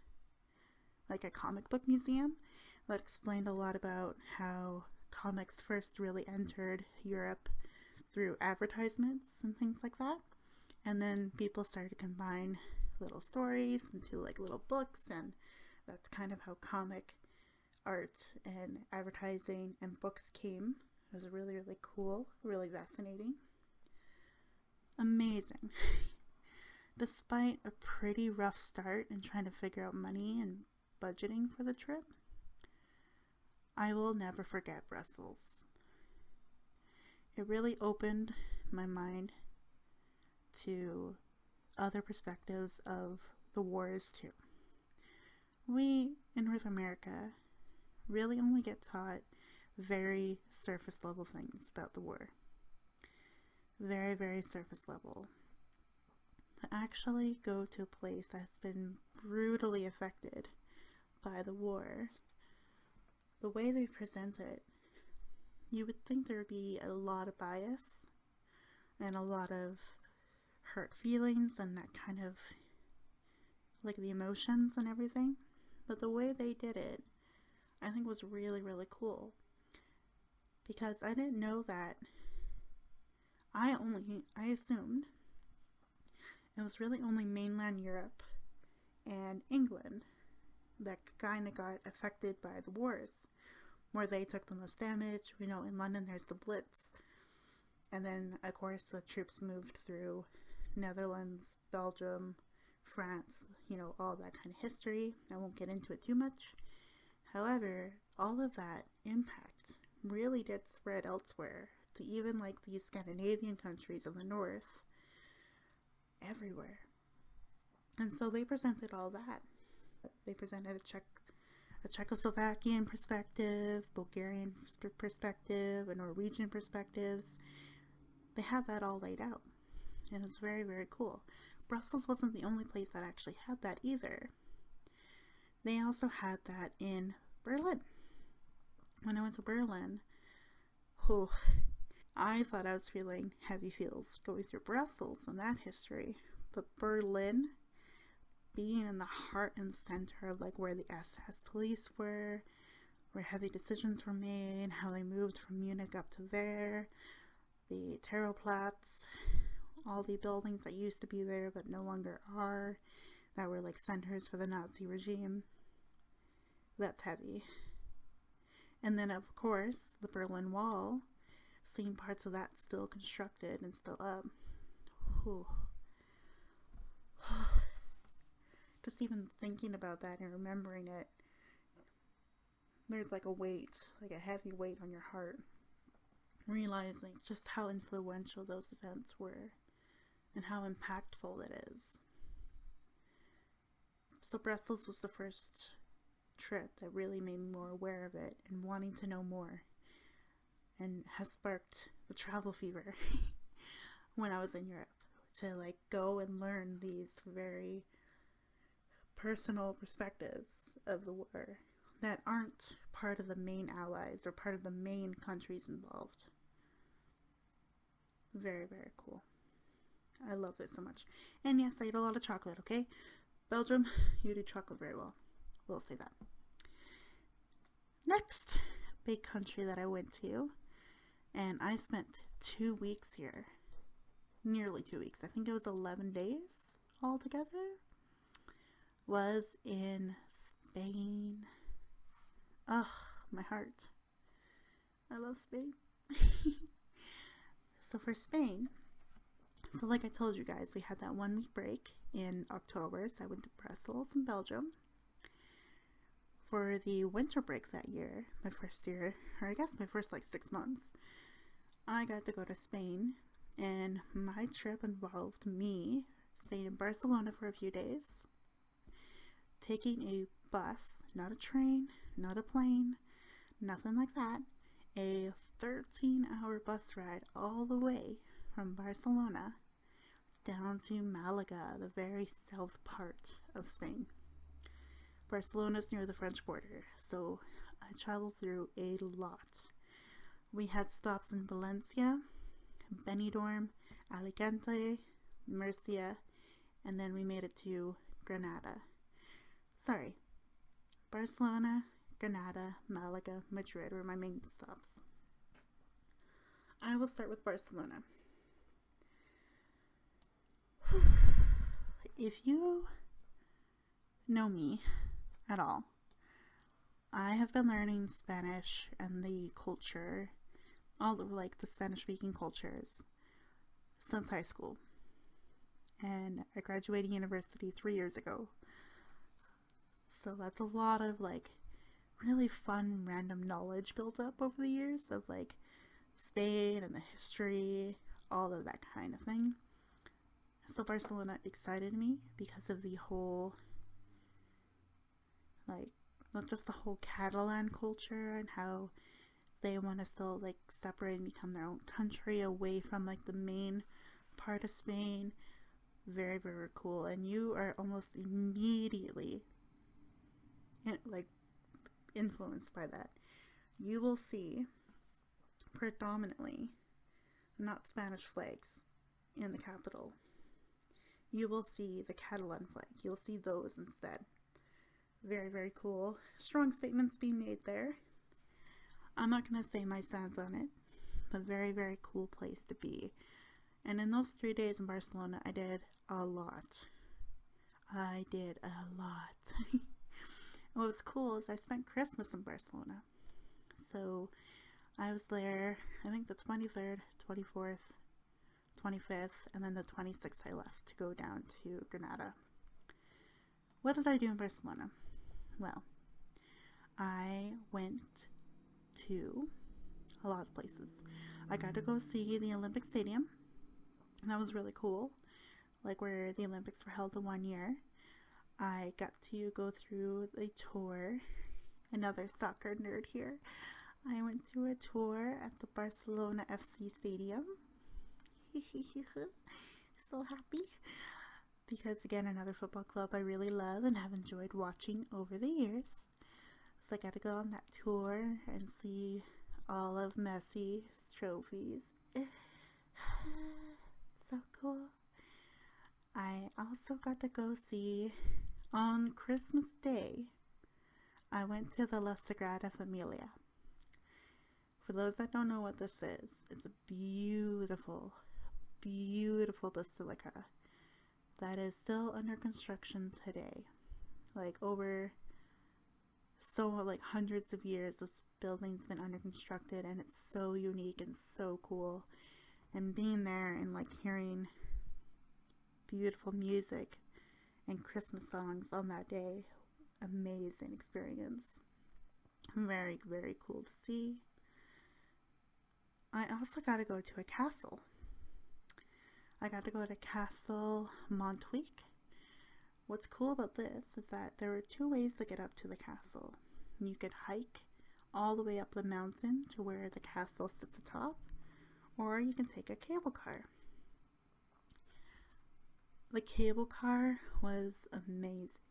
A: like a comic book museum that explained a lot about how comics first really entered Europe through advertisements and things like that, and then people started to combine little stories into like little books, and that's kind of how comic art and advertising and books came. It was really cool, really fascinating, amazing. Despite a pretty rough start in trying to figure out money and budgeting for the trip, I will never forget Brussels. It really opened my mind to other perspectives of the wars too. We in North America really only get taught very surface level things about the war. Very surface level. To actually go to a place that's been brutally affected by the war, the way they present it, you would think there would be a lot of bias and a lot of hurt feelings and that kind of like the emotions and everything, but the way they did it I think was really cool, because I didn't know that. I assumed it was really only mainland Europe and England that kind of got affected by the wars, where they took the most damage. We know in London there's the Blitz, and then of course the troops moved through Netherlands, Belgium, France, all that kind of history. I won't get into it too much. However, all of that impact really did spread elsewhere to even like these Scandinavian countries in the north, everywhere. And so they presented all that. They presented a Czechoslovakian perspective, Bulgarian perspective, a Norwegian perspectives. They had that all laid out, and it was very cool. Brussels wasn't the only place that actually had that either. They also had that in Berlin. When I went to Berlin, I thought I was feeling heavy feels going through Brussels and that history, but Berlin, being in the heart and center of like where the SS police were, where heavy decisions were made, how they moved from Munich up to there, the Terrorplatz, all the buildings that used to be there but no longer are, that were like centers for the Nazi regime. That's heavy. And then of course the Berlin Wall, seeing parts of that still constructed and still up. Just even thinking about that and remembering it, there's like a weight, like a heavy weight on your heart, realizing just how influential those events were and how impactful it is. So Brussels was the first trip that really made me more aware of it and wanting to know more, and has sparked the travel fever when I was in Europe, to like go and learn these very personal perspectives of the war that aren't part of the main allies or part of the main countries involved. Very, very cool. I love it so much. And yes, I eat a lot of chocolate, okay? Belgium, you do chocolate very well. We'll say that. Next big country that I went to, and I spent 2 weeks here. Nearly 2 weeks. I think it was 11 days altogether. Was in Spain. Ugh, my heart. I love Spain. So for Spain, so like I told you guys, we had that 1 week break in October, so I went to Brussels in Belgium. For the winter break that year, my first year, or I guess my first like 6 months, I got to go to Spain, and my trip involved me staying in Barcelona for a few days, taking a bus, not a train, not a plane, nothing like that, a 13-hour bus ride all the way from Barcelona down to Malaga, the very south part of Spain. Barcelona is near the French border, so I traveled through a lot. We had stops in Valencia, Benidorm, Alicante, Mercia, and then we made it to Granada. Sorry, Barcelona, Granada, Malaga, Madrid were my main stops. I will start with Barcelona. If you know me at all, I have been learning Spanish and the culture, all of like the Spanish speaking cultures, since high school. And I graduated university 3 years ago. So that's a lot of like really fun random knowledge built up over the years of like Spain and the history, all of that kind of thing. So Barcelona excited me because of the whole, like, not just the whole Catalan culture and how they want to still like separate and become their own country away from like the main part of Spain. Very, very cool. And you are almost immediately influenced by that. You will see predominantly not Spanish flags in the capital. You will see the Catalan flag. You'll see those instead. Very, very cool. Strong statements being made there. I'm not going to say my stance on it, but very, very cool place to be. And in those 3 days in Barcelona, I did a lot. What was cool is I spent Christmas in Barcelona. So I was there, I think the 23rd, 24th, 25th, and then the 26th I left to go down to Granada. What did I do in Barcelona? Well, I went to a lot of places. I got to go see the Olympic Stadium. That was really cool, like where the Olympics were held the 1 year. I got to go through the tour. Another soccer nerd here. I went through a tour at the Barcelona FC Stadium. So happy. Because again, another football club I really love and have enjoyed watching over the years. So I got to go on that tour and see all of Messi's trophies. So cool. I also got to go see, on Christmas Day, I went to the La Sagrada Familia. For those that don't know what this is, it's a beautiful, beautiful basilica that is still under construction today. Like over hundreds of years, this building's been under constructed, and it's so unique and so cool. And being there and like hearing beautiful music and Christmas songs on that day, amazing experience. Very, very cool to see. I also got to go to a castle. I got to go to Castle Montjuic. What's cool about this is that there were 2 ways to get up to the castle. You could hike all the way up the mountain to where the castle sits atop, or you can take a cable car. The cable car was amazing.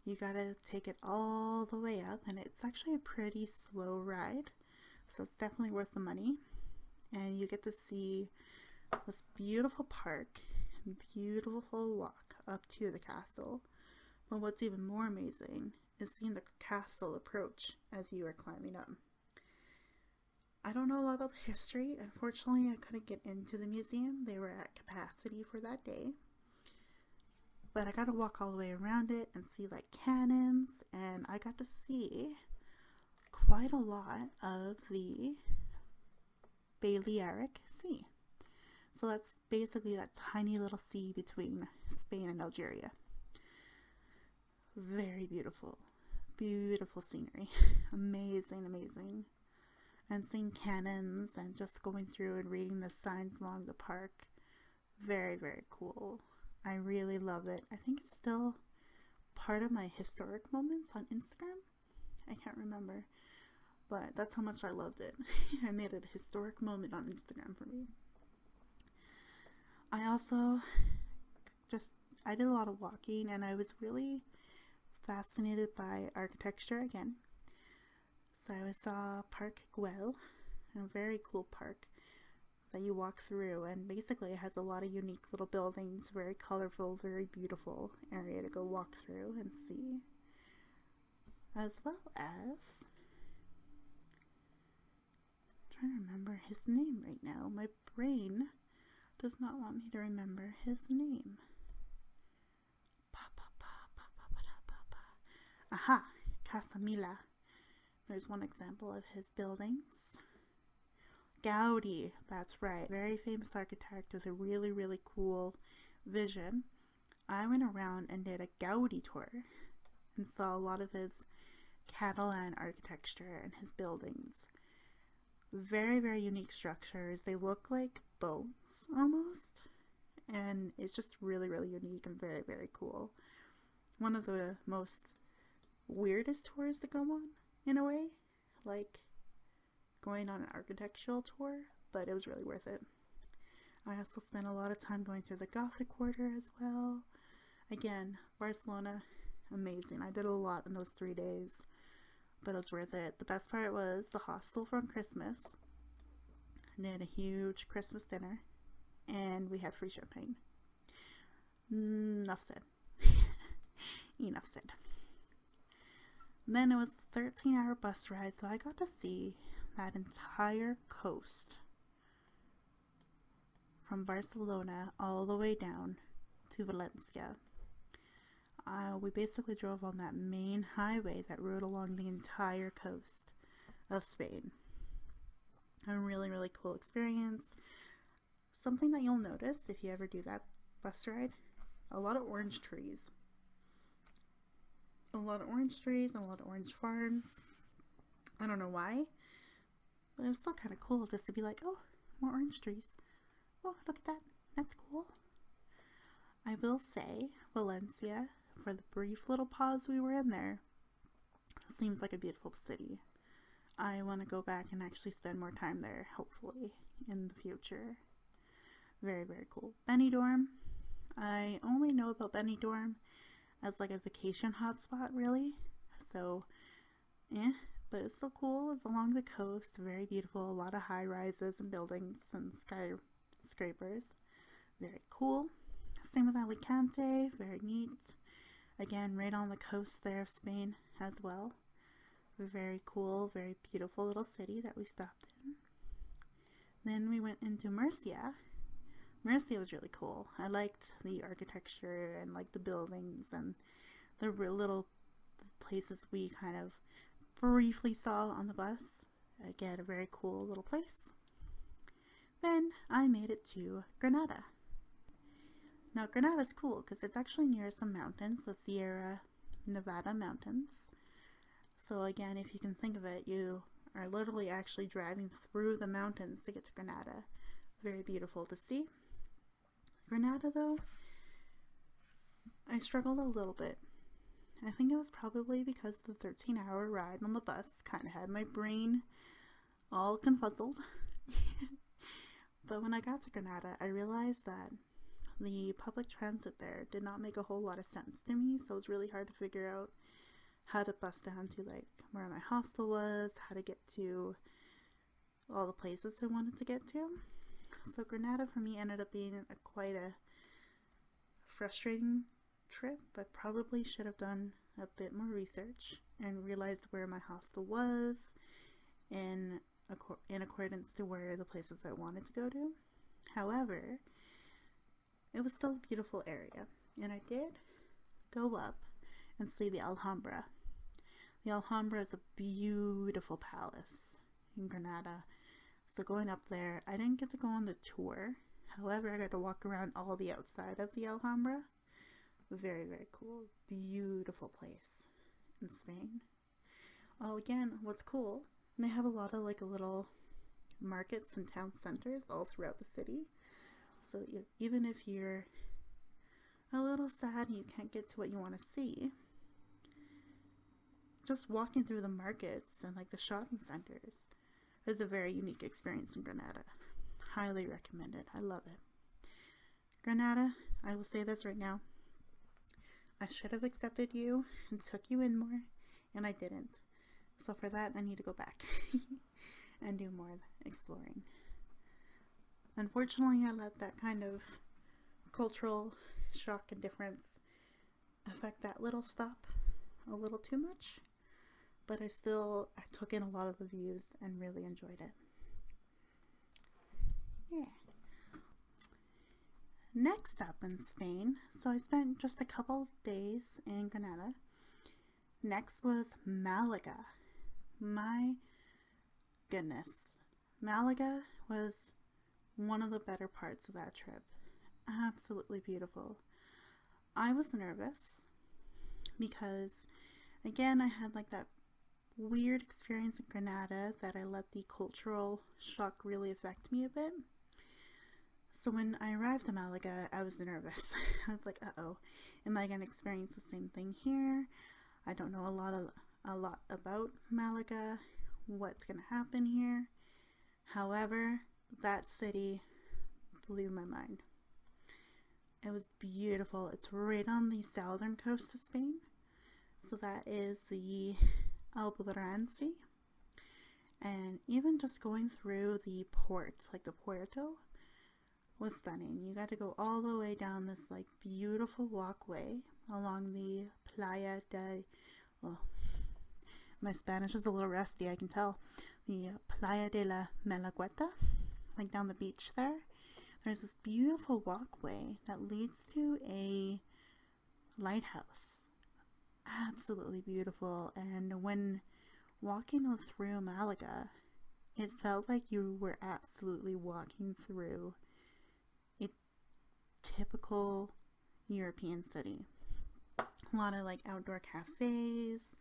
A: You gotta take it all the way up, and it's actually a pretty slow ride, so it's definitely worth the money. And you get to see This beautiful park, beautiful walk up to the castle. But what's even more amazing is seeing the castle approach as you are climbing up. I don't know a lot about the history. Unfortunately, I couldn't get into the museum. They were at capacity for that day. But I got to walk all the way around it and see like cannons, and I got to see quite a lot of the Balearic Sea. So that's basically that tiny little sea between Spain and Algeria. Very beautiful. Beautiful scenery. Amazing, amazing. And seeing cannons and just going through and reading the signs along the park. Very, very cool. I really love it. I think it's still part of my historic moments on Instagram. I can't remember. But that's how much I loved it. I made it a historic moment on Instagram for me. I also I did a lot of walking, and I was really fascinated by architecture again. So I saw Park Güell, a very cool park that you walk through, and basically it has a lot of unique little buildings, very colorful, very beautiful area to go walk through and see. As well as, I'm trying to remember his name right now. My brain does not want me to remember his name. Aha! Casa Mila. There's one example of his buildings. Gaudi, that's right. Very famous architect with a really, really cool vision. I went around and did a Gaudi tour and saw a lot of his Catalan architecture and his buildings. Very, very unique structures. They look like boats almost. And it's just really, really unique and very, very cool. One of the most weirdest tours to go on, in a way. Like going on an architectural tour, but it was really worth it. I also spent a lot of time going through the Gothic Quarter as well. Again, Barcelona, amazing. I did a lot in those 3 days, but it was worth it. The best part was the hostel from Christmas. I did a huge Christmas dinner, and we had free champagne. Enough said. Enough said. Then it was the 13-hour bus ride, so I got to see that entire coast from Barcelona all the way down to Valencia. We basically drove on that main highway that rode along the entire coast of Spain. A really, really cool experience. Something that you'll notice if you ever do that bus ride, a lot of orange trees. A lot of orange trees and a lot of orange farms. I don't know why, but it was still kind of cool just to be like, oh, more orange trees. Oh, look at that. That's cool. I will say, Valencia, for the brief little pause we were in there, seems like a beautiful city. I want to go back and actually spend more time there, hopefully, in the future. Very, very cool. Benidorm. I only know about Benidorm as like a vacation hotspot, really. So, but it's still cool. It's along the coast, very beautiful. A lot of high rises and buildings and skyscrapers. Very cool. Same with Alicante, very neat. Again, right on the coast there of Spain as well. Very cool, very beautiful little city that we stopped in. Then we went into Mercia. Mercia was really cool. I liked the architecture and like the buildings and the little places we kind of briefly saw on the bus. Again, a very cool little place. Then I made it to Granada. Now Granada's cool because it's actually near some mountains, the Sierra Nevada mountains. So again, if you can think of it, you are literally actually driving through the mountains to get to Granada. Very beautiful to see. Granada though, I struggled a little bit. I think it was probably because the 13-hour ride on the bus kind of had my brain all confuzzled. But when I got to Granada, I realized that the public transit there did not make a whole lot of sense to me, so it was really hard to figure out how to bus down to like where my hostel was, how to get to all the places I wanted to get to. So Granada for me ended up being quite a frustrating trip. I probably should have done a bit more research and realized where my hostel was in accordance to where the places I wanted to go to. However, it was still a beautiful area, and I did go up and see the Alhambra. The Alhambra is a beautiful palace in Granada. So going up there, I didn't get to go on the tour. However, I got to walk around all the outside of the Alhambra. Very, very cool. Beautiful place in Spain. Oh, again, what's cool, they have a lot of like little markets and town centers all throughout the city. So even if you're a little sad and you can't get to what you want to see, just walking through the markets and like the shopping centers is a very unique experience in Granada. Highly recommended. I love it. Granada, I will say this right now, I should have accepted you and took you in more, and I didn't. So for that, I need to go back and do more exploring. Unfortunately, I let that kind of cultural shock and difference affect that little stop a little too much, but I took in a lot of the views and really enjoyed it. Yeah. Next up in Spain, so I spent just a couple days in Granada. Next was Malaga. My goodness. Malaga was one of the better parts of that trip. Absolutely beautiful. I was nervous because, again, I had like that weird experience in Granada that I let the cultural shock really affect me a bit. So when I arrived in Malaga, I was nervous. I was like, uh-oh, am I going to experience the same thing here? I don't know a lot about Malaga, what's going to happen here. However, that city blew my mind. It was beautiful. It's right on the southern coast of Spain. So that is the Alboran Sea. And even just going through the port, like the Puerto, was stunning. You got to go all the way down this like beautiful walkway along the Playa de... Oh, my Spanish is a little rusty, I can tell. The Playa de la Malagueta, like down the beach there. There's this beautiful walkway that leads to a lighthouse. Absolutely beautiful. And when walking through Malaga, it felt like you were absolutely walking through a typical European city. A lot of like outdoor cafes,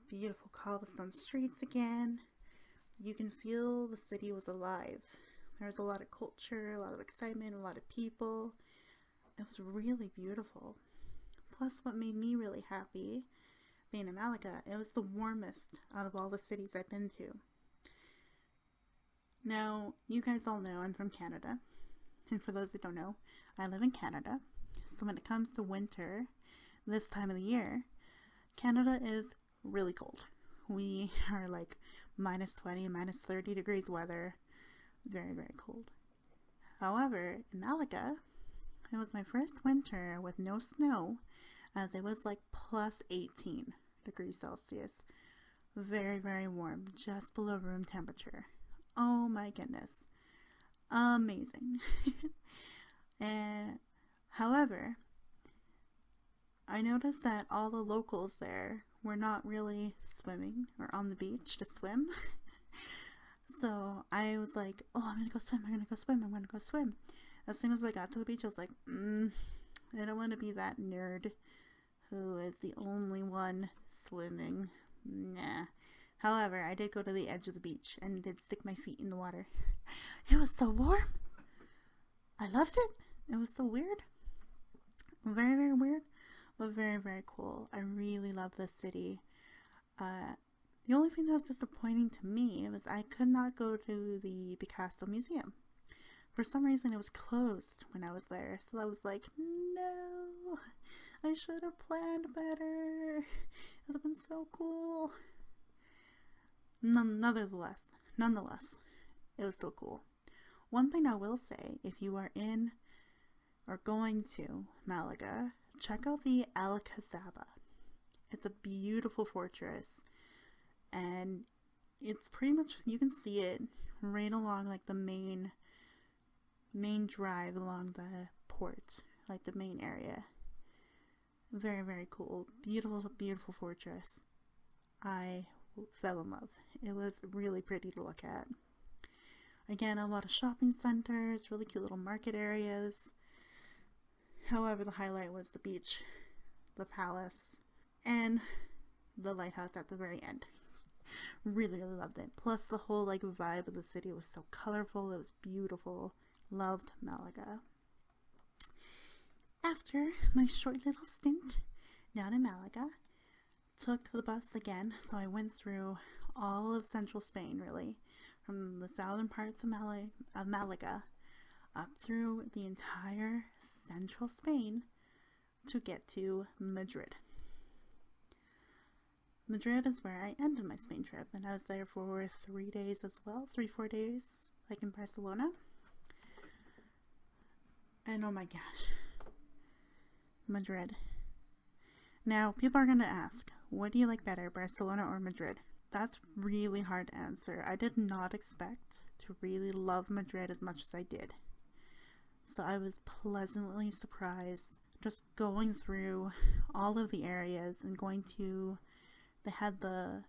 A: beautiful cobblestone streets again. You can feel the city was alive. There was a lot of culture, a lot of excitement, a lot of people. It was really beautiful. Plus, what made me really happy being in Malaga, it was the warmest out of all the cities I've been to. Now, you guys all know I'm from Canada. And for those that don't know, I live in Canada. So when it comes to winter, this time of the year, Canada is really cold. We are like minus 20, minus 30 degrees weather. Very, very cold. However, in Malaga, it was my first winter with no snow, as it was like plus 18 degrees Celsius. Very, very warm, just below room temperature. Oh my goodness. Amazing. And however, I noticed that all the locals there were not really swimming or on the beach to swim. So I was like, oh, I'm gonna go swim. As soon as I got to the beach, I was like, I don't want to be that nerd who is the only one swimming. Nah. However, I did go to the edge of the beach and did stick my feet in the water. It was so warm. I loved it. It was so weird. Very, very weird, but very, very cool. I really love this city. The only thing that was disappointing to me was I could not go to the Picasso Museum. For some reason, it was closed when I was there. So I was like, no, I should have planned better. It would have been so cool. Nonetheless, it was still cool. One thing I will say, if you are in or going to Malaga, check out the Alcazaba. It's a beautiful fortress, and it's pretty much, you can see it right along like the main drive along the port, like the main area. Very, very cool. Beautiful, beautiful fortress. I fell in love. It was really pretty to look at. Again, a lot of shopping centers, really cute little market areas. However, the highlight was the beach, the palace, and the lighthouse at the very end. Really, really loved it. Plus, the whole like vibe of the city was so colorful. It was beautiful. Loved Malaga. After my short little stint down in Malaga, took the bus again. So I went through all of central Spain, really, from the southern parts of Malaga up through the entire central Spain to get to Madrid. Madrid is where I ended my Spain trip, and I was there for 3 days as well, 3-4 days, like in Barcelona. And oh my gosh, Madrid. Now, people are going to ask, what do you like better, Barcelona or Madrid? That's really hard to answer. I did not expect to really love Madrid as much as I did. So I was pleasantly surprised just going through all of the areas and going to, they had the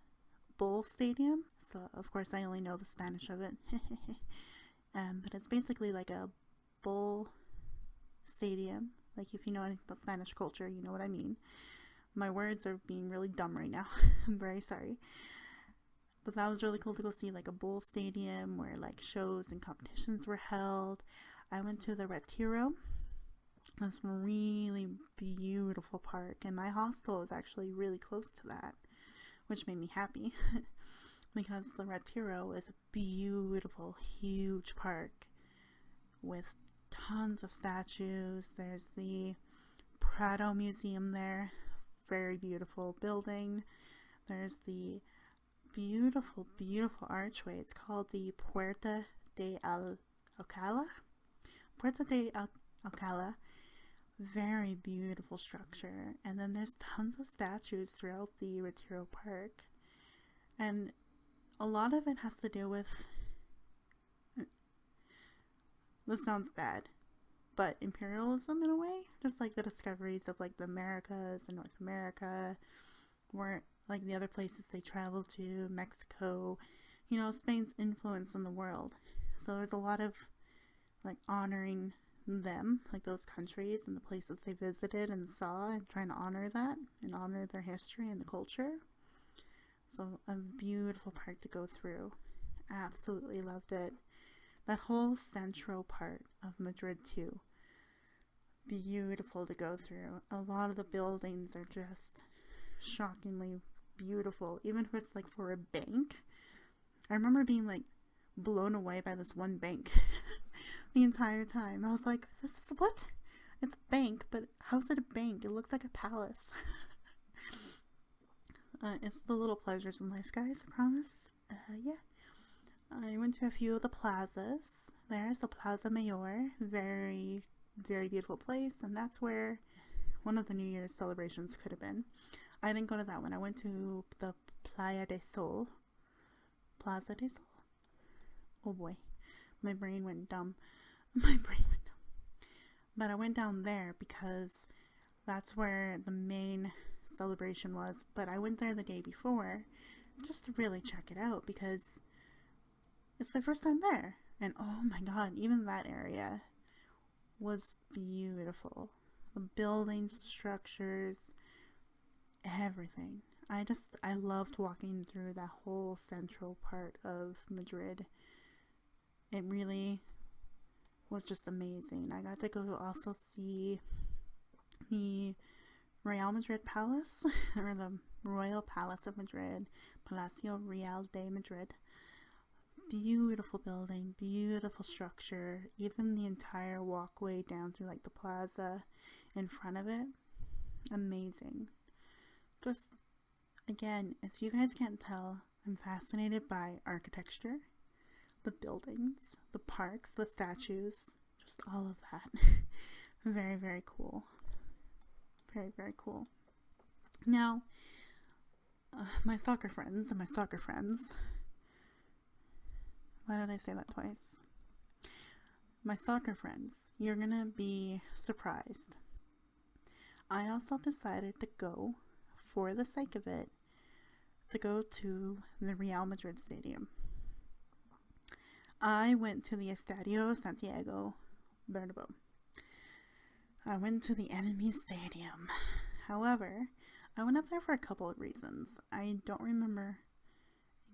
A: Bull Stadium. So of course I only know the Spanish of it. But it's basically like a bull stadium. Like if you know anything about Spanish culture, you know what I mean. My words are being really dumb right now. I'm very sorry. But that was really cool to go see like a bull stadium where like shows and competitions were held. I went to the Retiro. This really beautiful park, and my hostel was actually really close to that, which made me happy because the Retiro is a beautiful, huge park with tons of statues. There's the Prado Museum there, very beautiful building. There's the beautiful, beautiful archway. It's called the Puerta de Alcalá. Puerta de Alcalá. Very beautiful structure. And then there's tons of statues throughout the Retiro Park. And a lot of it has to do with, this sounds bad, but imperialism in a way. Just like the discoveries of like the Americas and North America, where like the other places they traveled to, Mexico, you know, Spain's influence in the world. So there's a lot of like honoring them, like those countries and the places they visited and saw, and trying to honor that and honor their history and the culture. So a beautiful park to go through. Absolutely loved it. That whole central part of Madrid too. Beautiful to go through. A lot of the buildings are just shockingly beautiful, even if it's like for a bank. I remember being like blown away by this one bank the entire time. I was like, this is what? It's a bank, but how's it a bank? It looks like a palace. It's the little pleasures in life, guys, I promise. Yeah. I went to a few of the plazas there. So Plaza Mayor, very, very beautiful place, and that's where one of the New Year's celebrations could have been. I didn't go to that one. I went to the Playa de Sol. Plaza de Sol? Oh boy, my brain went dumb. But I went down there because that's where the main celebration was. But I went there the day before just to really check it out because it's my first time there. And oh my god, even that area was beautiful. The buildings, structures, everything. I loved walking through that whole central part of Madrid. It really was just amazing. I got to go also see the Real Madrid Palace, or the Royal Palace of Madrid, Palacio Real de Madrid. Beautiful building, beautiful structure, even the entire walkway down through like the plaza in front of it. Amazing. Just, again, if you guys can't tell, I'm fascinated by architecture. the buildings, the parks, the statues, just all of that. Very, very cool. Very, very cool. Now, my soccer friends, why did I say that twice? My soccer friends, you're gonna be surprised. I also decided to go, for the sake of it, to go to the Real Madrid Stadium. I went to the Estadio Santiago Bernabeu. I went to the enemy stadium. However, I went up there for a couple of reasons. I don't remember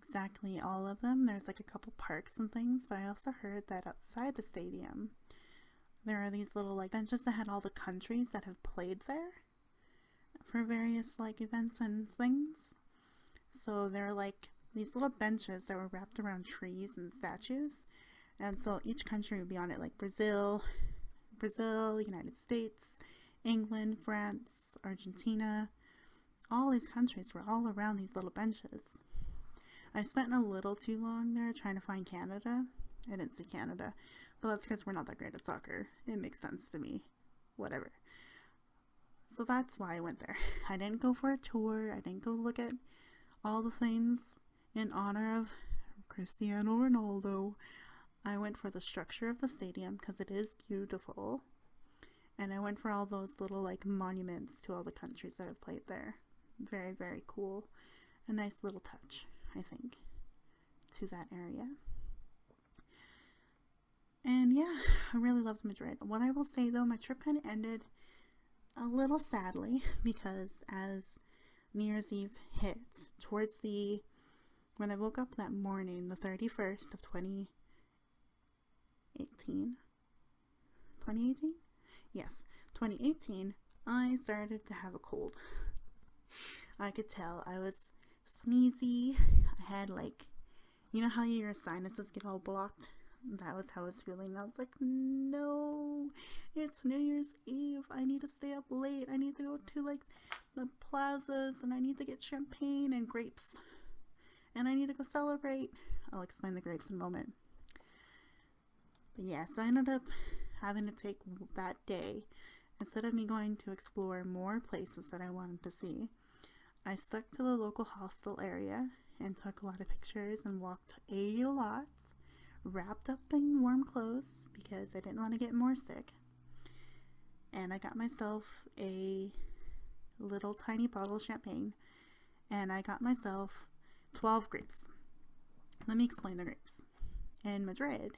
A: exactly all of them. There's like a couple parks and things, but I also heard that outside the stadium, there are these little like benches that had all the countries that have played there for various like events and things. So there are like these little benches that were wrapped around trees and statues, and so each country would be on it, like Brazil, United States, England, France, Argentina. All these countries were all around these little benches. I spent a little too long there trying to find Canada. I didn't see Canada, but that's because we're not that great at soccer. It makes sense to me. Whatever. So that's why I went there. I didn't go for a tour. I didn't go look at all the things in honor of Cristiano Ronaldo. I went for the structure of the stadium because it is beautiful. And I went for all those little like monuments to all the countries that have played there. Very, very cool. A nice little touch, I think, to that area. And yeah, I really loved Madrid. What I will say though, my trip kind of ended a little sadly because as New Year's Eve hit, when I woke up that morning, the 31st of 2018? Yes, 2018, I started to have a cold. I could tell. I was sneezy. I had like, you know how your sinuses get all blocked? That was how I was feeling. I was like, no, it's New Year's Eve. I need to stay up late. I need to go to like the plazas and I need to get champagne and grapes. And I need to go celebrate. I'll explain the grapes in a moment. But yeah, so I ended up having to take that day, instead of me going to explore more places that I wanted to see, I stuck to the local hostel area and took a lot of pictures and walked a lot, wrapped up in warm clothes because I didn't want to get more sick. And I got myself a little tiny bottle of champagne, and I got myself 12 grapes. Let me explain the grapes. In Madrid,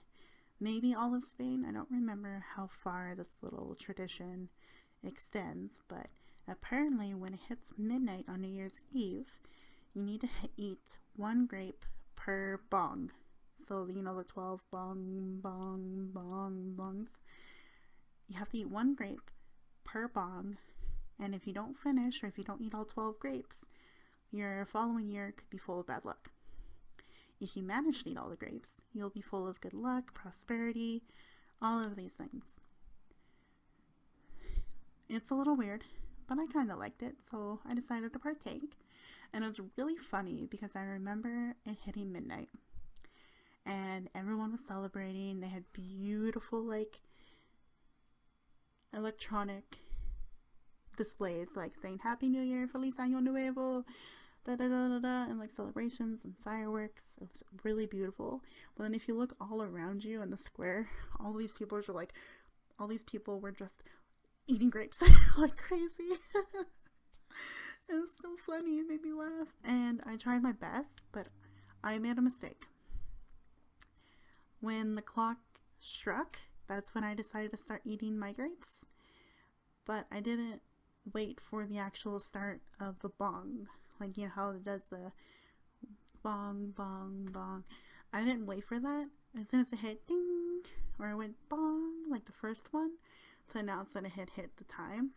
A: maybe all of Spain, I don't remember how far this little tradition extends, but apparently when it hits midnight on New Year's Eve, you need to eat one grape per bong. So, you know, the 12 bongs. You have to eat one grape per bong, and if you don't finish, or if you don't eat all 12 grapes, your following year could be full of bad luck. If you manage to eat all the grapes, you'll be full of good luck, prosperity, all of these things. It's a little weird, but I kind of liked it, so I decided to partake. And it was really funny because I remember it hitting midnight, and everyone was celebrating. They had beautiful, like, electronic displays, like saying Happy New Year, Feliz Año Nuevo, da da da da da, and like celebrations and fireworks. It was really beautiful. But then if you look all around you in the square, all these people were just eating grapes like crazy. It was so funny. It made me laugh. And I tried my best, but I made a mistake. When the clock struck, that's when I decided to start eating my grapes. But I didn't wait for the actual start of the bong. Like, you know how it does the bong, bong, bong. I didn't wait for that. As soon as it hit ding, or it went bong, like the first one, to announce that it had hit the time,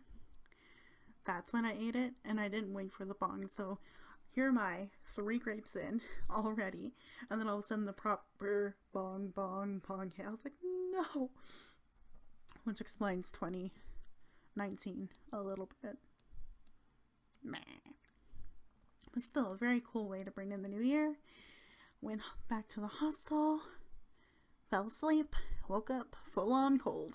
A: that's when I ate it, and I didn't wait for the bong. So here are my 3 grapes in already, and then all of a sudden the proper bong, bong, bong hit. I was like, no! Which explains 2019 a little bit. Meh. But still, a very cool way to bring in the new year. Went back to the hostel, Fell asleep, woke up, full on cold.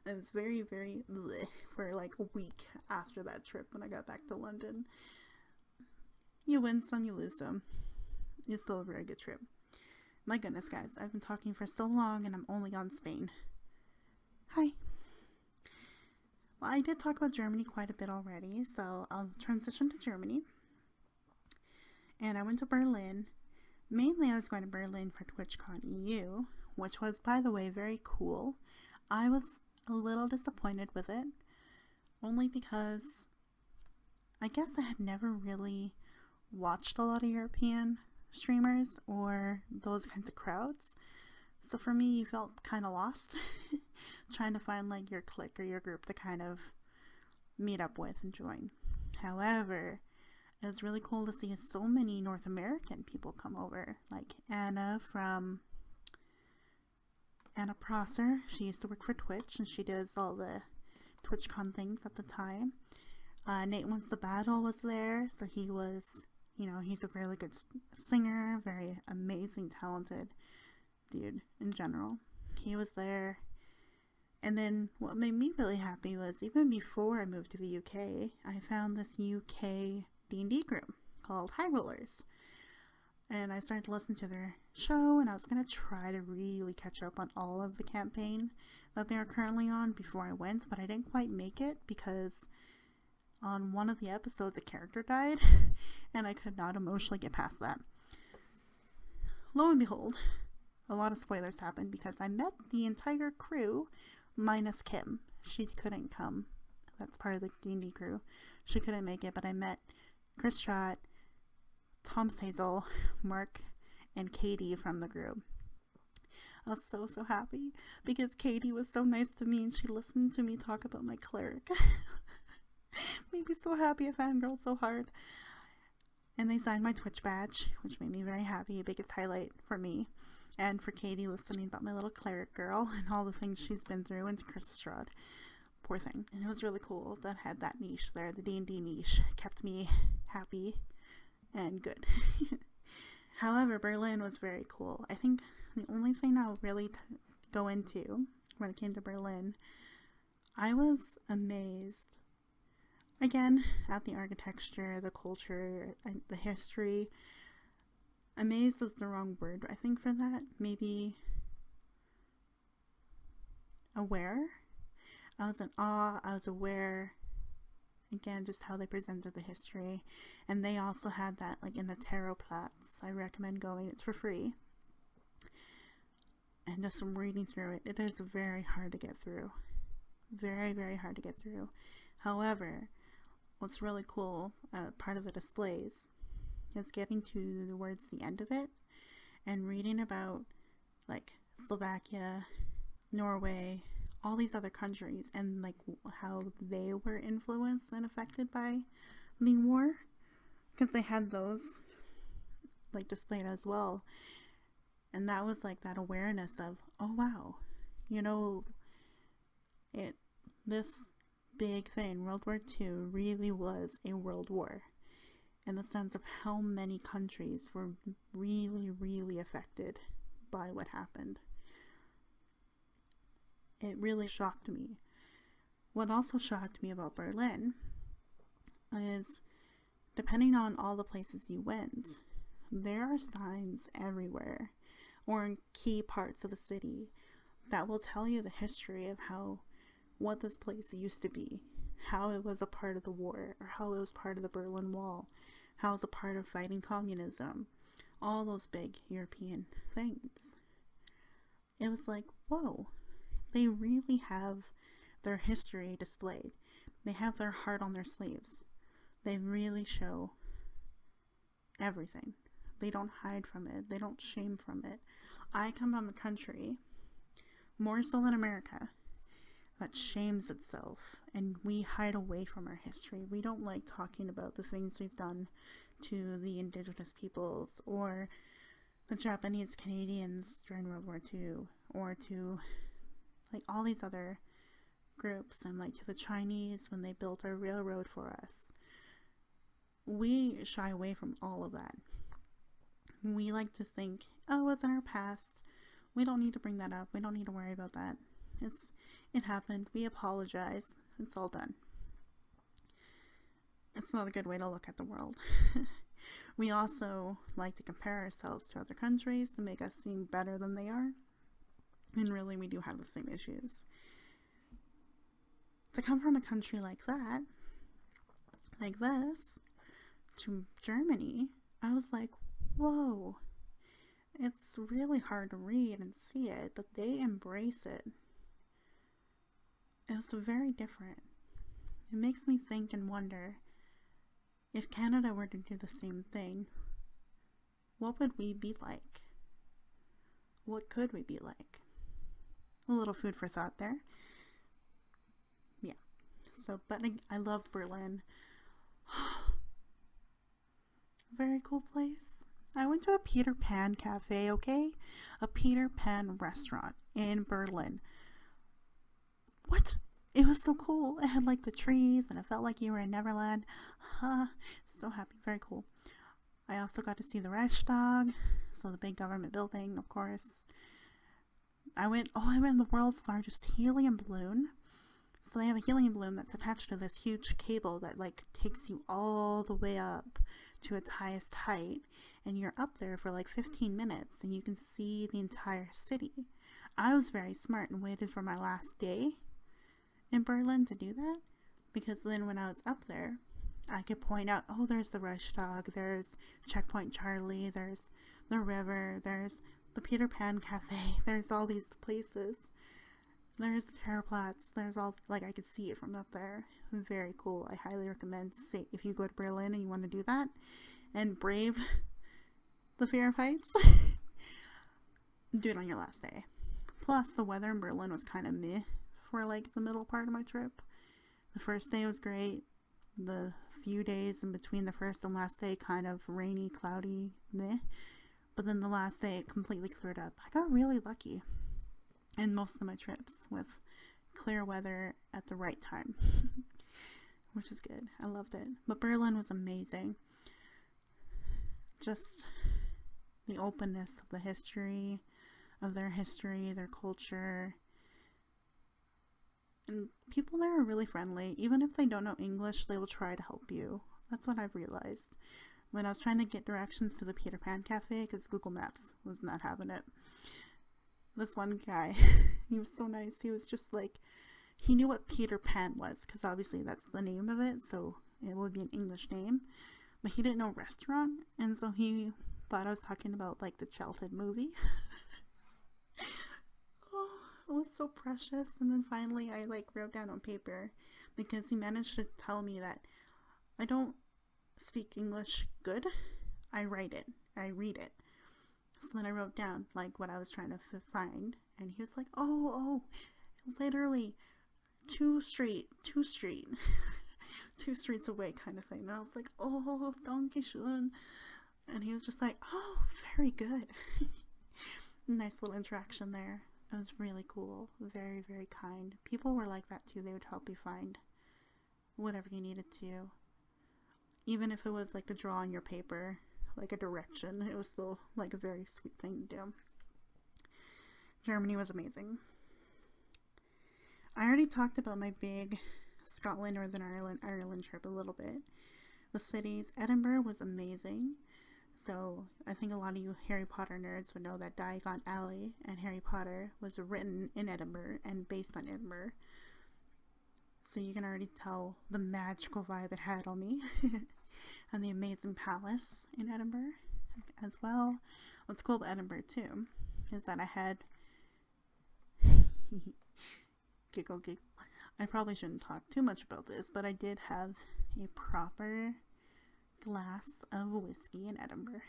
A: It was very, very bleh for like a week after that trip when I got back to London. You win some, you lose some. It's still a very good trip. My goodness, guys, I've been talking for so long and I'm only on Spain. Hi. Well, I did talk about Germany quite a bit already, so I'll transition to Germany. And I went to Berlin. Mainly I was going to Berlin for TwitchCon EU, which was, by the way, very cool. I was a little disappointed with it, only because I guess I had never really watched a lot of European streamers or those kinds of crowds. So for me, you felt kind of lost trying to find like your clique or your group to kind of meet up with and join. However, it was really cool to see so many North American people come over, like Anna Prosser. She used to work for Twitch and she does all the TwitchCon things at the time. Nate Wants the Battle was there, so he was, he's a really good singer, very amazing, talented dude in general. He was there. And then what made me really happy was even before I moved to the UK, I found this UK D&D group called High Rollers. And I started to listen to their show, and I was going to try to really catch up on all of the campaign that they are currently on before I went, but I didn't quite make it because on one of the episodes a character died, and I could not emotionally get past that. Lo and behold, a lot of spoilers happened because I met the entire crew minus Kim. She couldn't come. That's part of the D&D crew. She couldn't make it, but I met Chris Trott, Tom Sazel, Mark, and Katie from the group. I was so happy because Katie was so nice to me and she listened to me talk about my cleric. Made me so happy. I fangirled so hard. And they signed my Twitch badge, which made me very happy. Biggest highlight for me. And for Katie listening about my little cleric girl and all the things she's been through, and to Chris Strad. Poor thing. And it was really cool that had that niche there. The D&D niche kept me happy and good. However, Berlin was very cool. I think the only thing I'll really go into when it came to Berlin, I was amazed. Again, at the architecture, the culture, the history. Amazed is the wrong word, I think, for that. Maybe aware. I was in awe. I was aware. Again, just how they presented the history. And they also had that, like, in the Tarot Platz. I recommend going. It's for free. And just from reading through it, it is very hard to get through. Very, very hard to get through. However, what's really cool, part of the displays, is getting towards the end of it and reading about, like, Slovakia, Norway, all these other countries, and like how they were influenced and affected by the war, because they had those like displayed as well. And that was like that awareness of, oh wow, this big thing, World War II, really was a world war, in the sense of how many countries were really, really affected by what happened. It really shocked me. What also shocked me about Berlin is, depending on all the places you went, there are signs everywhere, or in key parts of the city, that will tell you the history of what this place used to be, how it was a part of the war, or how it was part of the Berlin Wall, how it was a part of fighting communism, all those big European things. It was like, whoa, they really have their history displayed. They have their heart on their sleeves. They really show everything. They don't hide from it. They don't shame from it. I come from a country, more so than America, that shames itself, and we hide away from our history. We don't like talking about the things we've done to the indigenous peoples, or the Japanese Canadians during World War II, or to like all these other groups, and like to the Chinese when they built our railroad for us. We shy away from all of that. We like to think, oh, it's in our past. We don't need to bring that up. We don't need to worry about that. It happened. We apologize. It's all done. It's not a good way to look at the world. We also like to compare ourselves to other countries to make us seem better than they are. And really, we do have the same issues. To come from a country like that, like this, to Germany, I was like, whoa. It's really hard to read and see it, but they embrace it. It was very different. It makes me think and wonder, if Canada were to do the same thing, what would we be like? What could we be like? A little food for thought there. Yeah. So, but I loved Berlin. Very cool place. I went to a Peter Pan cafe, okay? A Peter Pan restaurant in Berlin. What? It was so cool. It had like the trees and it felt like you were in Neverland. So happy. Very cool. I also got to see the Reichstag, so the big government building, of course. I went in the world's largest helium balloon. So they have a helium balloon that's attached to this huge cable that like takes you all the way up to its highest height, and you're up there for like 15 minutes and you can see the entire city. I was very smart and waited for my last day in Berlin to do that, because then when I was up there, I could point out, oh, there's the Reichstag, there's Checkpoint Charlie, there's the river, there's the Peter Pan Cafe, there's all these places. There's the Terraplatz, there's all, like, I could see it from up there. Very cool. I highly recommend, say, if you go to Berlin and you want to do that and brave the fear of heights, do it on your last day. Plus, the weather in Berlin was kind of meh for, like, the middle part of my trip. The first day was great. The few days in between the first and last day, kind of rainy, cloudy, meh. But then the last day, it completely cleared up. I got really lucky in most of my trips with clear weather at the right time, which is good. I loved it. But Berlin was amazing. Just the openness of the history, their culture. And people there are really friendly. Even if they don't know English, they will try to help you. That's what I've realized. When I was trying to get directions to the Peter Pan Cafe, because Google Maps was not having it, this one guy, he was so nice. He was just like, he knew what Peter Pan was, because obviously that's the name of it, so it would be an English name. But he didn't know restaurant, and so he thought I was talking about, like, the childhood movie. Oh, it was so precious. And then finally I, like, wrote down on paper, because he managed to tell me that I don't speak English good. I write it. I read it. So then I wrote down, like, what I was trying to find, and he was like, oh, literally, two streets away kind of thing. And I was like, oh, danke schön. And he was just like, oh, very good. Nice little interaction there. It was really cool. Very, very kind. People were like that too. They would help you find whatever you needed to. Even if it was like to draw on your paper, like a direction, it was still like a very sweet thing to do. Germany was amazing. I already talked about my big Scotland, Northern Ireland trip a little bit. The cities, Edinburgh was amazing. So I think a lot of you Harry Potter nerds would know that Diagon Alley and Harry Potter was written in Edinburgh and based on Edinburgh. So you can already tell the magical vibe it had on me. And the amazing palace in Edinburgh as well. What's cool about Edinburgh too is that I had giggle. I probably shouldn't talk too much about this, but I did have a proper glass of whiskey in Edinburgh.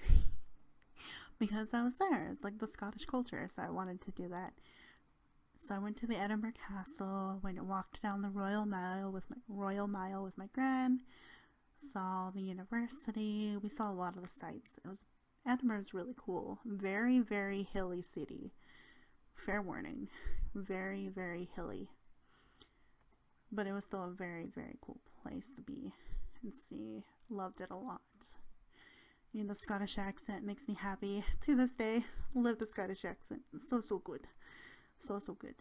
A: Because I was there. It's like the Scottish culture, so I wanted to do that. So I went to the Edinburgh Castle, walked down the Royal Mile with my gran, saw the university. We saw a lot of the sights. Edinburgh's really cool. Very, very hilly city. Fair warning. Very, very hilly. But it was still a very, very cool place to be and see. Loved it a lot. The Scottish accent makes me happy. To this day, love the Scottish accent. So good. So good.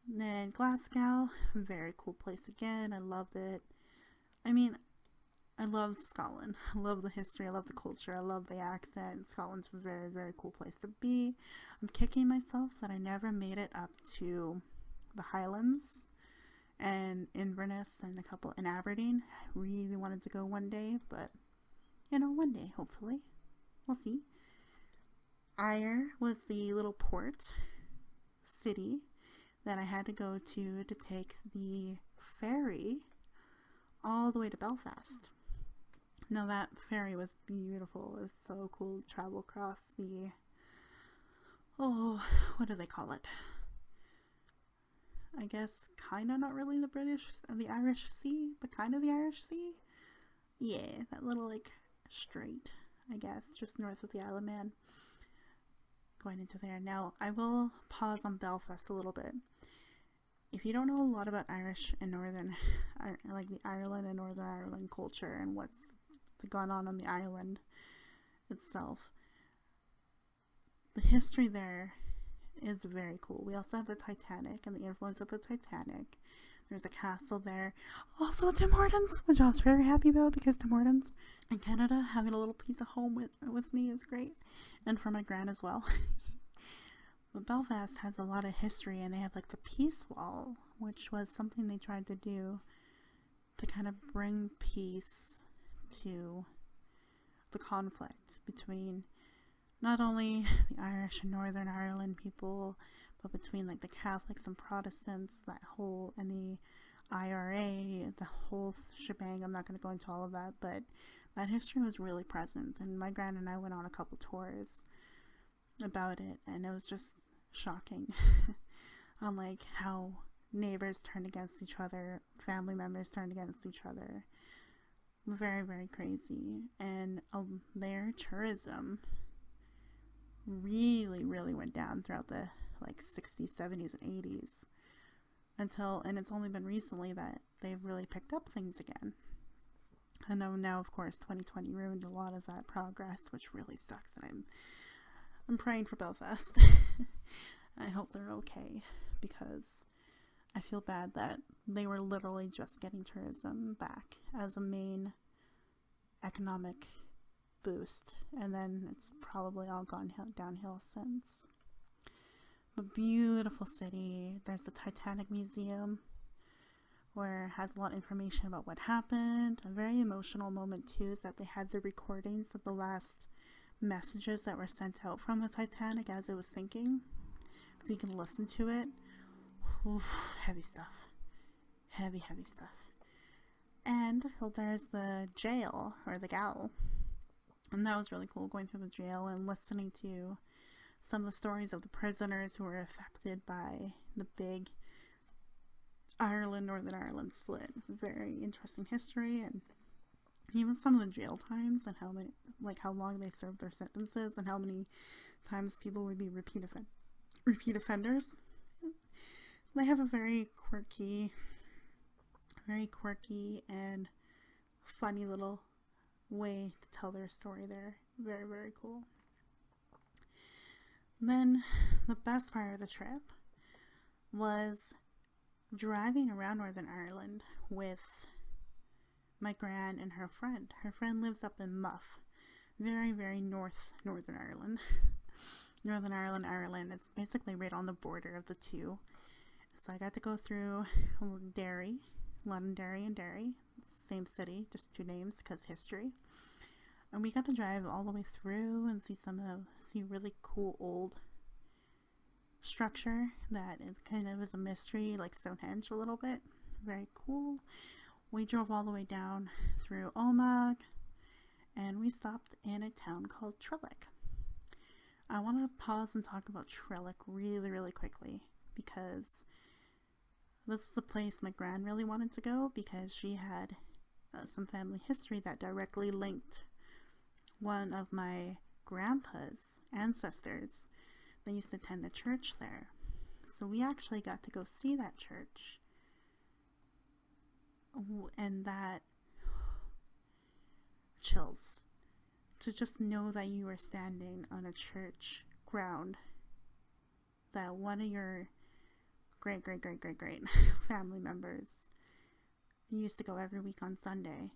A: And then Glasgow, very cool place again. I loved it. I mean, I love Scotland. I love the history. I love the culture. I love the accent. Scotland's a very, very cool place to be. I'm kicking myself that I never made it up to the Highlands and Inverness and a couple in Aberdeen. I really wanted to go one day, but one day, hopefully. We'll see. Ayr was the little port city that I had to go to take the ferry all the way to Belfast. Now that ferry was beautiful. It was so cool to travel across the, what do they call it? I guess kind of not really the Irish Sea, but kind of the Irish Sea. Yeah, that little strait, I guess, just north of the Isle of Man. Going into there. Now, I will pause on Belfast a little bit. If you don't know a lot about Irish and Northern, the Ireland and Northern Ireland culture and what's gone on the island itself, the history there is very cool. We also have the Titanic and the influence of the Titanic. There's a castle there. Also Tim Hortons, which I was very happy about because Tim Hortons in Canada, having a little piece of home with me is great. And for my gran as well. But Belfast has a lot of history, and they have the Peace Wall, which was something they tried to do to kind of bring peace to the conflict between not only the Irish and Northern Ireland people, but between the Catholics and Protestants, and the IRA, the whole shebang. I'm not going to go into all of that, but that history was really present, and my gran and I went on a couple tours about it, and it was just shocking on how neighbors turned against each other, family members turned against each other. Very, very crazy. And their tourism really, really went down throughout the 60s, 70s, and 80s and it's only been recently that they've really picked up things again. I know now, of course, 2020 ruined a lot of that progress, which really sucks, and I'm praying for Belfast. I hope they're okay, because I feel bad that they were literally just getting tourism back as a main economic boost, and then it's probably all gone downhill since. But beautiful city. There's the Titanic Museum, where it has a lot of information about what happened. A very emotional moment too is that they had the recordings of the last messages that were sent out from the Titanic as it was sinking, so you can listen to it. Oof, heavy stuff. Heavy stuff. And there's the jail, or the gaol, and that was really cool, going through the jail and listening to some of the stories of the prisoners who were affected by the big Northern Ireland split. Very interesting history, and even some of the jail times and how long they served their sentences and how many times people would be repeat offenders. They have a very quirky and funny little way to tell their story there. Very, very cool. Then the best part of the trip was driving around Northern Ireland with my gran and her friend. Her friend lives up in Muff, very, very Northern Ireland. Northern Ireland. It's basically right on the border of the two. So I got to go through Derry, Londonderry and Derry, same city, just two names because history. And we got to drive all the way through and see really cool old structure that it kind of is a mystery, like Stonehenge a little bit. Very cool. We drove all the way down through Omagh, and we stopped in a town called Trillick. I want to pause and talk about Trillick really, really quickly, because this was a place my gran really wanted to go, because she had some family history that directly linked one of my grandpa's ancestors. They used to attend a church there. So we actually got to go see that church. And that chills to just know that you are standing on a church ground that one of your great family members used to go every week on Sunday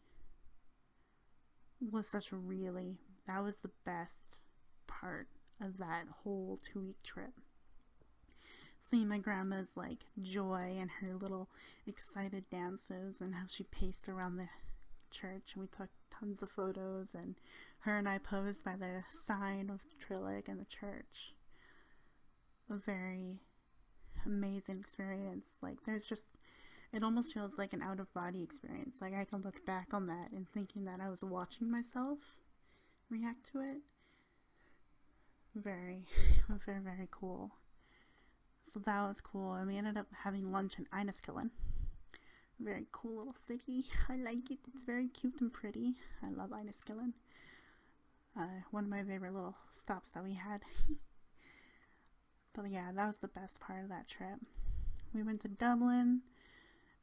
A: was that was the best part of that whole 2-week trip. Seeing my grandma's like joy and her little excited dances and how she paced around the church, and we took tons of photos, and her and I posed by the sign of Trillig in the church. A very amazing experience. Like, it almost feels like an out-of-body experience. Like, I can look back on that and thinking that I was watching myself react to it. Very cool. So that was cool, and we ended up having lunch in Enniskillen. Very cool little city. I like it. It's very cute and pretty. I love Enniskillen. One of my favorite little stops that we had. But yeah, that was the best part of that trip. We went to Dublin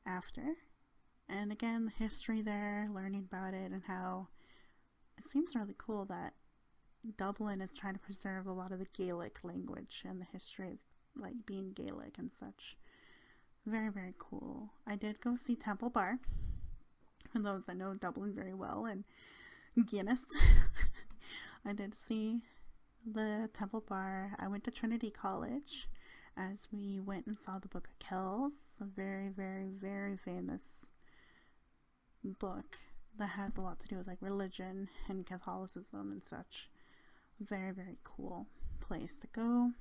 A: after, and again, the history there, learning about it, and how it seems really cool that Dublin is trying to preserve a lot of the Gaelic language and the history of like being Gaelic and such. Very cool. I did go see Temple Bar, for those that know Dublin very well, and Guinness. I did see the Temple Bar. I went to Trinity College as we went and saw the Book of Kells, a very famous book that has a lot to do with like religion and Catholicism and such. Very cool place to go.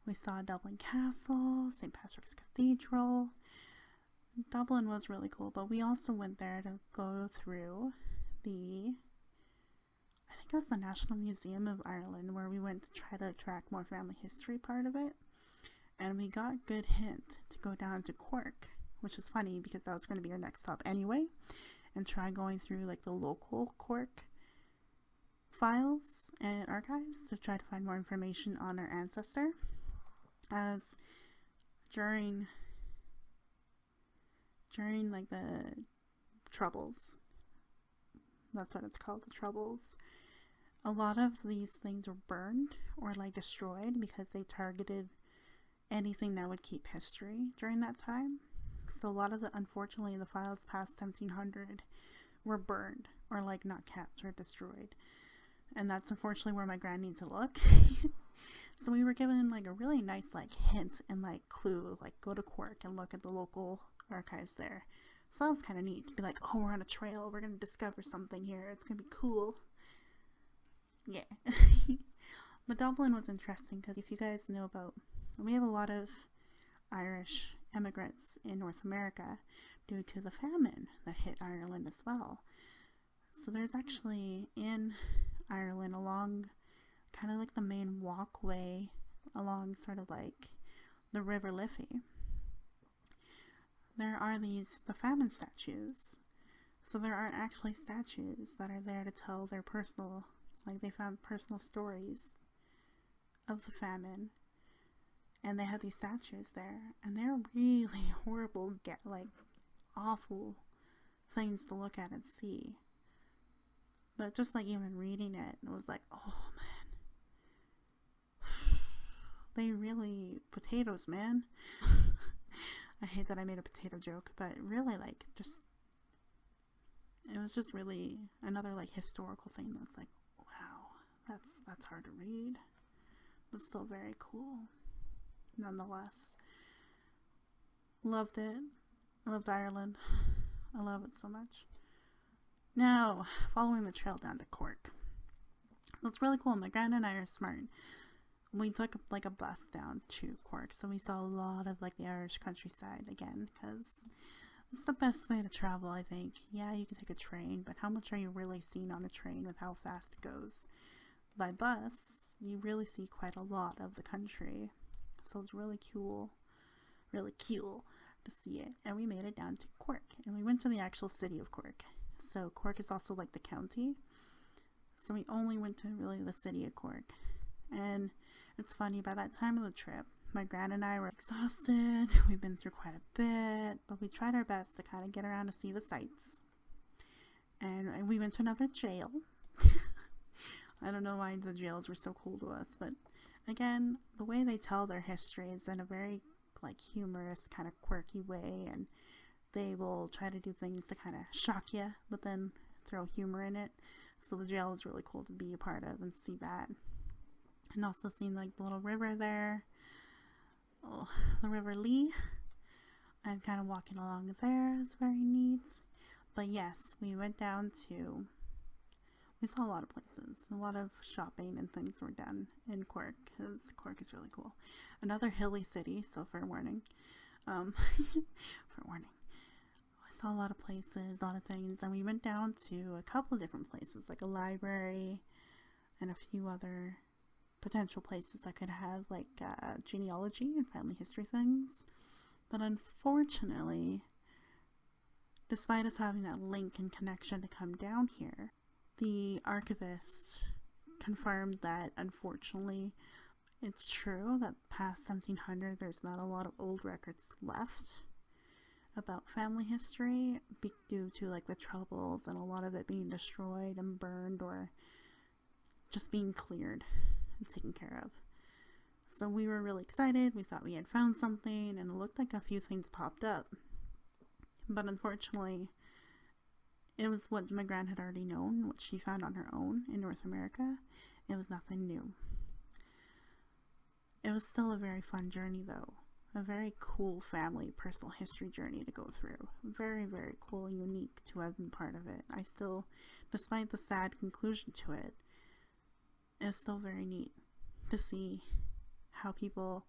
A: We saw Dublin Castle, St. Patrick's Cathedral. Dublin was really cool, but we also went there to go through I think it was the National Museum of Ireland, where we went to try to track more family history part of it. And we got good hint to go down to Cork, which is funny because that was going to be our next stop anyway, and try going through like the local Cork files and archives to try to find more information on our ancestor. As during like the Troubles, that's what it's called, the Troubles, a lot of these things were burned or like destroyed because they targeted anything that would keep history during that time. So a lot of unfortunately the files past 1700 were burned or like not kept or destroyed, and that's unfortunately where my grand needs to look. So we were given like a really nice like hint and like clue, like go to Cork and look at the local archives there. So that was kind of neat to be like, oh, we're on a trail, we're gonna discover something here, it's gonna be cool. Yeah. But Dublin was interesting because if you guys know about, we have a lot of Irish immigrants in North America due to the famine that hit Ireland as well. So there's actually in Ireland, along kind of like the main walkway along sort of like the River Liffey, there are the Famine Statues. So there are actually statues that are there to tell their personal, like they found personal stories of the famine, and they have these statues there, and they're really horrible, like awful things to look at and see. But just like even reading it, it was like, oh man, they really, potatoes, man. I hate that I made a potato joke, but really like just, it was just really another like historical thing that's like, wow, that's hard to read, but still very cool nonetheless. Loved it. I loved Ireland. I love it so much. Now, following the trail down to Cork. That's really cool. My grand and I are smart. We took like a bus down to Cork, so we saw a lot of like the Irish countryside again, because it's the best way to travel, I think. Yeah, you can take a train, but how much are you really seeing on a train with how fast it goes? By bus, you really see quite a lot of the country, so it's really cool to see it. And we made it down to Cork, and we went to the actual city of Cork. So Cork is also like the county, so we only went to really the city of Cork. And it's funny, by that time of the trip, my grand and I were exhausted. We've been through quite a bit, but we tried our best to kind of get around to see the sights. And we went to another jail. I don't know why the jails were so cool to us, but again, the way they tell their history is in a very like humorous, kind of quirky way, and they will try to do things to kind of shock you, but then throw humor in it. So the jail was really cool to be a part of and see that. And also seeing like the little river there, the River Lee, and kind of walking along there is very neat. But yes, we saw a lot of places. A lot of shopping and things were done in Cork, because Cork is really cool. Another hilly city, so fair warning. Fair warning. I saw a lot of places, a lot of things, and we went down to a couple of different places, like a library and a few other potential places that could have like genealogy and family history things. But unfortunately, despite us having that link and connection to come down here, the archivist confirmed that unfortunately it's true that past 1700 there's not a lot of old records left about family history due to like the troubles and a lot of it being destroyed and burned or just being cleared and taken care of. So we were really excited. We thought we had found something, and it looked like a few things popped up, but unfortunately it was what my gran had already known, what she found on her own in North America. It was nothing new. It was still a very fun journey though. A very cool family personal history journey to go through. Very, very cool and unique to have been part of it. I still, despite the sad conclusion to it, it's still very neat to see how people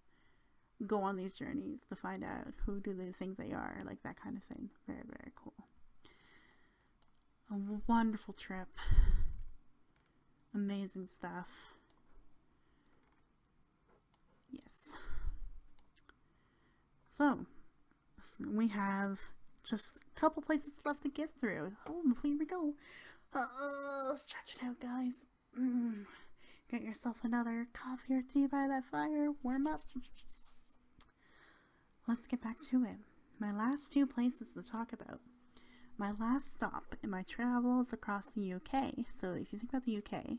A: go on these journeys to find out who do they think they are, like that kind of thing. Very, very cool. A wonderful trip. Amazing stuff. Yes. So, we have just a couple places left to get through. Oh, here we go. Stretch it out, guys. Get yourself another coffee or tea by that fire. Warm up. Let's get back to it. My last two places to talk about. My last stop in my travels across the UK. So if you think about the UK,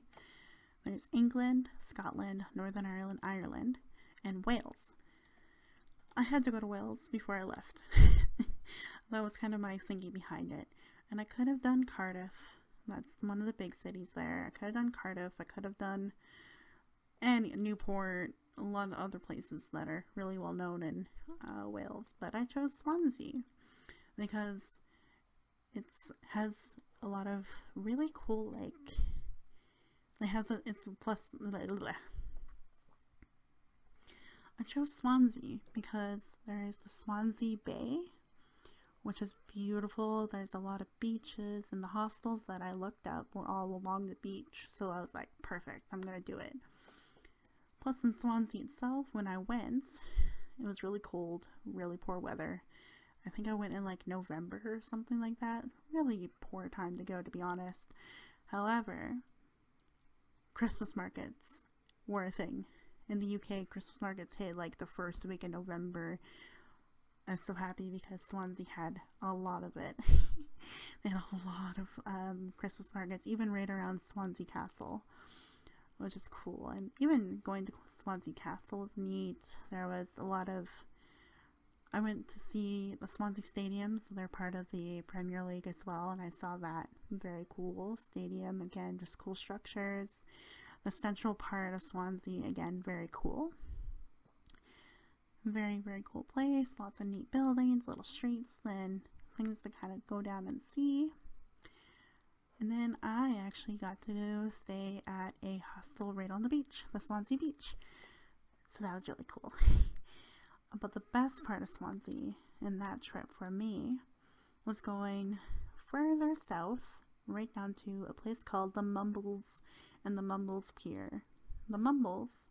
A: there's England, Scotland, Northern Ireland, Ireland, and Wales. I had to go to Wales before I left. That was kind of my thinking behind it. And I could have done Cardiff. That's one of the big cities there. I could have done Cardiff. I could have done Newport, a lot of other places that are really well known in Wales. But I chose Swansea because it has a lot of really cool, like, they have the, it's plus, blah, blah, blah. I chose Swansea because there is the Swansea Bay, which is beautiful. There's a lot of beaches, and the hostels that I looked up were all along the beach. So I was like, perfect, I'm gonna do it. Plus in Swansea itself, when I went, it was really cold, really poor weather. I think I went in like November or something like that. Really poor time to go, to be honest. However, Christmas markets were a thing. In the UK, Christmas markets hit like the first week in November. I was so happy because Swansea had a lot of it. They had a lot of Christmas markets, even right around Swansea Castle, which is cool. And even going to Swansea Castle was neat. There was a lot of... I went to see the Swansea Stadium, so they're part of the Premier League as well, and I saw that. Very cool stadium. Again, just cool structures. The central part of Swansea, again, very cool. Very, very cool place. Lots of neat buildings, little streets, and things to kind of go down and see. And then I actually got to stay at a hostel right on the beach, the Swansea Beach. So that was really cool. But the best part of Swansea in that trip for me was going further south, right down to a place called the Mumbles and the Mumbles Pier. The Mumbles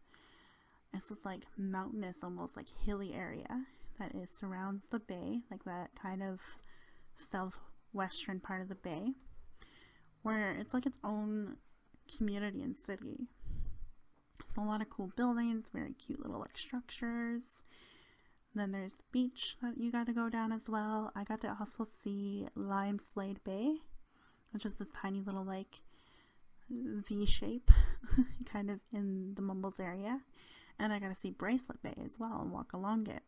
A: is this like mountainous, almost like hilly area that surrounds the bay, like that kind of southwestern part of the bay, where it's like its own community and city. So a lot of cool buildings, very cute little like structures. Then there's the beach that you got to go down as well. I got to also see Lime Slade Bay, which is this tiny little lake V shape, kind of in the Mumbles area. And I got to see Bracelet Bay as well and walk along it.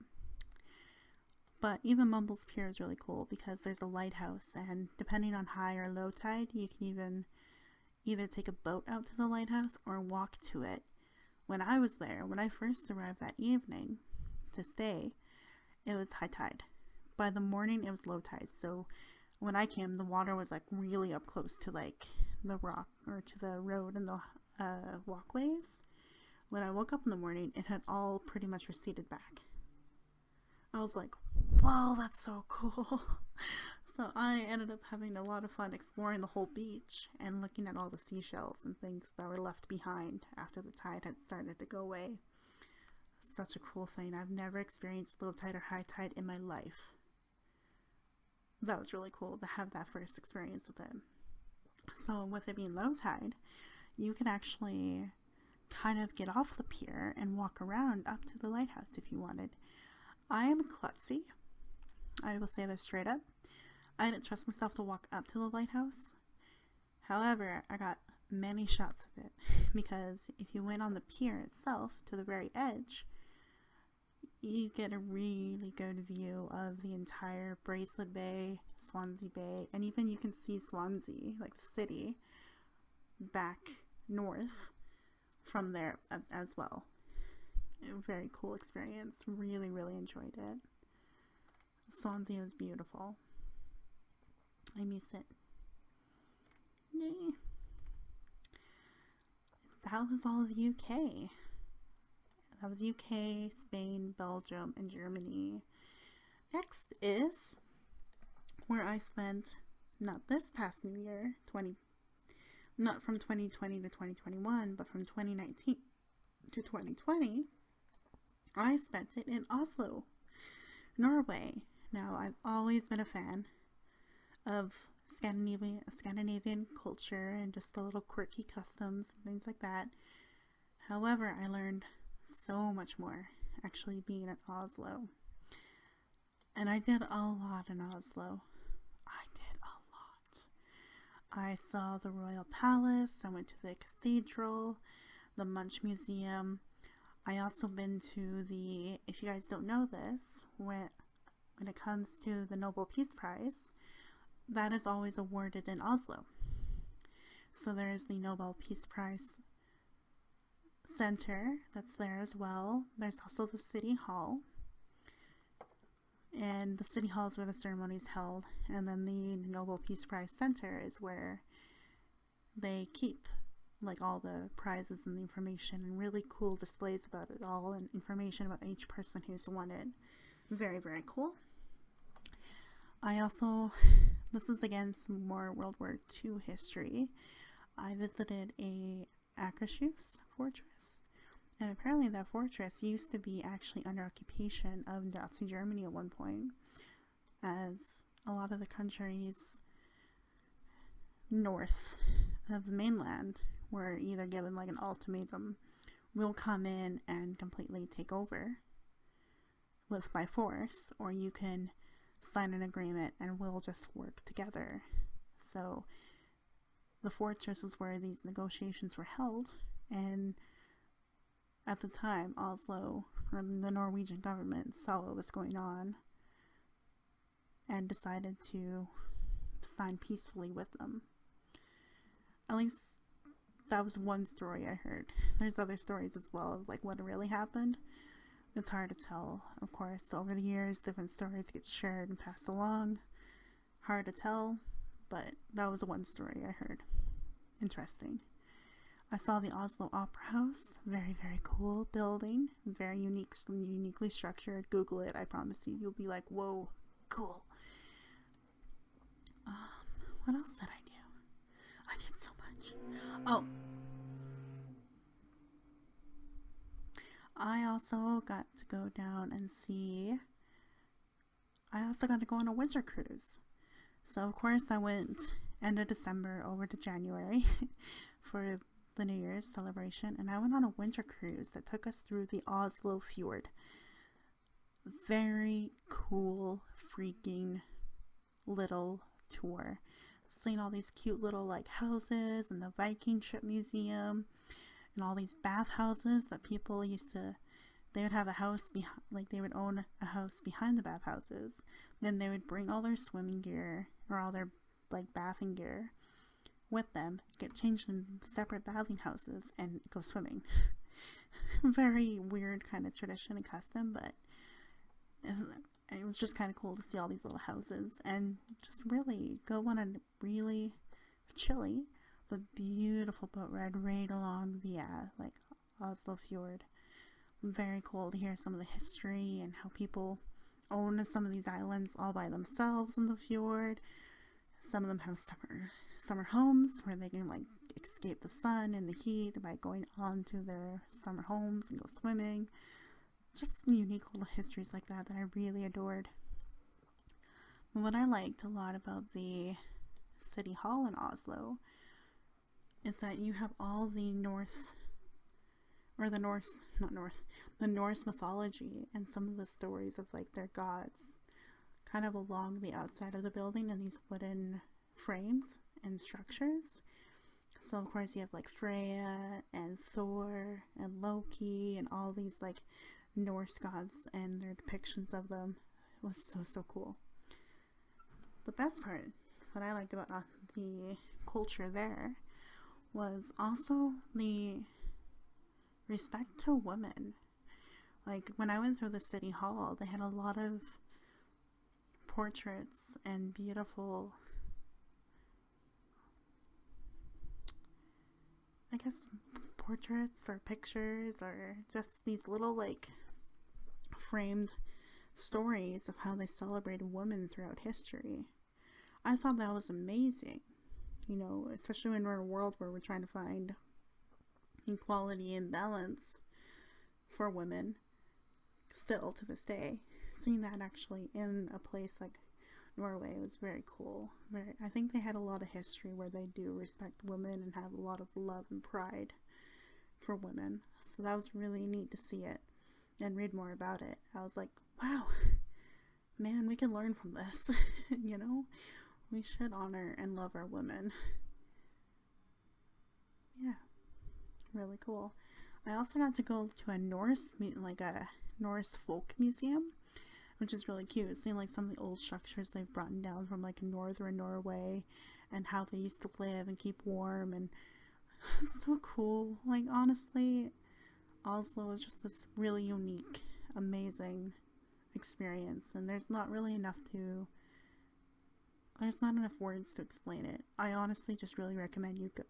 A: But even Mumbles Pier is really cool because there's a lighthouse, and depending on high or low tide, you can even either take a boat out to the lighthouse or walk to it. When I was there, when I first arrived that evening to stay, it was high tide. By the morning, it was low tide. So when I came, the water was like really up close to like the rock or to the road and the walkways. When I woke up in the morning, it had all pretty much receded back. I was like, whoa, that's so cool. So I ended up having a lot of fun exploring the whole beach and looking at all the seashells and things that were left behind after the tide had started to go away. Such a cool thing. I've never experienced low tide or high tide in my life. That was really cool to have that first experience with it. So with it being low tide, you can actually kind of get off the pier and walk around up to the lighthouse if you wanted. I am klutzy. I will say this straight up. I didn't trust myself to walk up to the lighthouse. However, I got many shots of it because if you went on the pier itself to the very edge, you get a really good view of the entire Bracelet Bay, Swansea Bay, and even you can see Swansea, like the city, back north from there as well. A very cool experience. Really, really enjoyed it. Swansea was beautiful. I miss it. Yay. That was all of the UK. That was UK, Spain, Belgium, and Germany. Next is where I spent, not this past New Year, not from 2020 to 2021, but from 2019 to 2020, I spent it in Oslo, Norway. Now, I've always been a fan of Scandinavian culture and just the little quirky customs and things like that. However, I learned so much more actually being in Oslo. And I did a lot in Oslo. I did a lot. I saw the Royal Palace. I went to the cathedral, the Munch Museum. I also been to the, if you guys don't know this, when it comes to the Nobel Peace Prize, that is always awarded in Oslo. So there is the Nobel Peace Prize Center that's there as well. There's also the City Hall. And the City Hall is where the ceremony is held. And then the Nobel Peace Prize Center is where they keep like all the prizes and the information and really cool displays about it all and information about each person who's won it. Very, very cool. I also, this is again some more World War II history. I visited a Akershus fortress, and apparently that fortress used to be actually under occupation of Nazi Germany at one point, as a lot of the countries north of the mainland were either given like an ultimatum: we'll come in and completely take over by force, or you can sign an agreement and we'll just work together. So the fortress is where these negotiations were held, and at the time Oslo, or the Norwegian government, saw what was going on and decided to sign peacefully with them. At least that was one story I heard. There's other stories as well of like what really happened. It's hard to tell, of course. Over the years, different stories get shared and passed along. Hard to tell, but that was one story I heard. Interesting. I saw the Oslo Opera House. Very, very cool building. Very uniquely structured. Google it. I promise you, you'll be like, whoa, cool. What else did I do? I did so much. Oh. I also got to go down and see, I also got to go on a winter cruise. So of course I went end of December over to January for the New Year's celebration, and I went on a winter cruise that took us through the Oslo Fjord. Very cool freaking little tour. seeing all these cute little like houses and the Viking ship museum and all these bathhouses that people used to, they would have a house behind, like they would own a house behind the bathhouses. Then they would bring all their swimming gear or all their like bathing gear with them, get changed in separate bathing houses, and go swimming. Very weird kind of tradition and custom, but it was just kind of cool to see all these little houses and just really go on a really chilly but beautiful boat ride right along the like Oslo Fjord. Very cool to hear some of the history and how people own some of these islands all by themselves in the fjord. Some of them have summer homes where they can like escape the sun and the heat by going on to their summer homes and go swimming. Just unique little histories like that I really adored. What I liked a lot about the City Hall in Oslo is that you have all the Norse mythology and some of the stories of like their gods kind of along the outside of the building in these wooden frames and structures. So of course you have like Freya and Thor and Loki and all these like Norse gods and their depictions of them. It was so cool. The best part, what I liked about the culture there, was also the respect to women. Like when I went through the City Hall, they had a lot of portraits and beautiful, I guess, portraits or pictures or just these little like framed stories of how they celebrated women throughout history. I thought that was amazing, you know, especially when we're in a world where we're trying to find equality and balance for women still to this day. Seeing that actually in a place like Norway was very cool. I think they had a lot of history where they do respect women and have a lot of love and pride for women. So that was really neat to see it and read more about it. I was like, wow, man, we can learn from this. You know, we should honor and love our women. Yeah, really cool. I also got to go to a Norse folk museum, which is really cute. Seeing like some of the old structures they've brought down from like northern Norway and how they used to live and keep warm, and it's so cool. Like honestly, Oslo is just this really unique, amazing experience, and there's not enough words to explain it. I honestly just really recommend you go.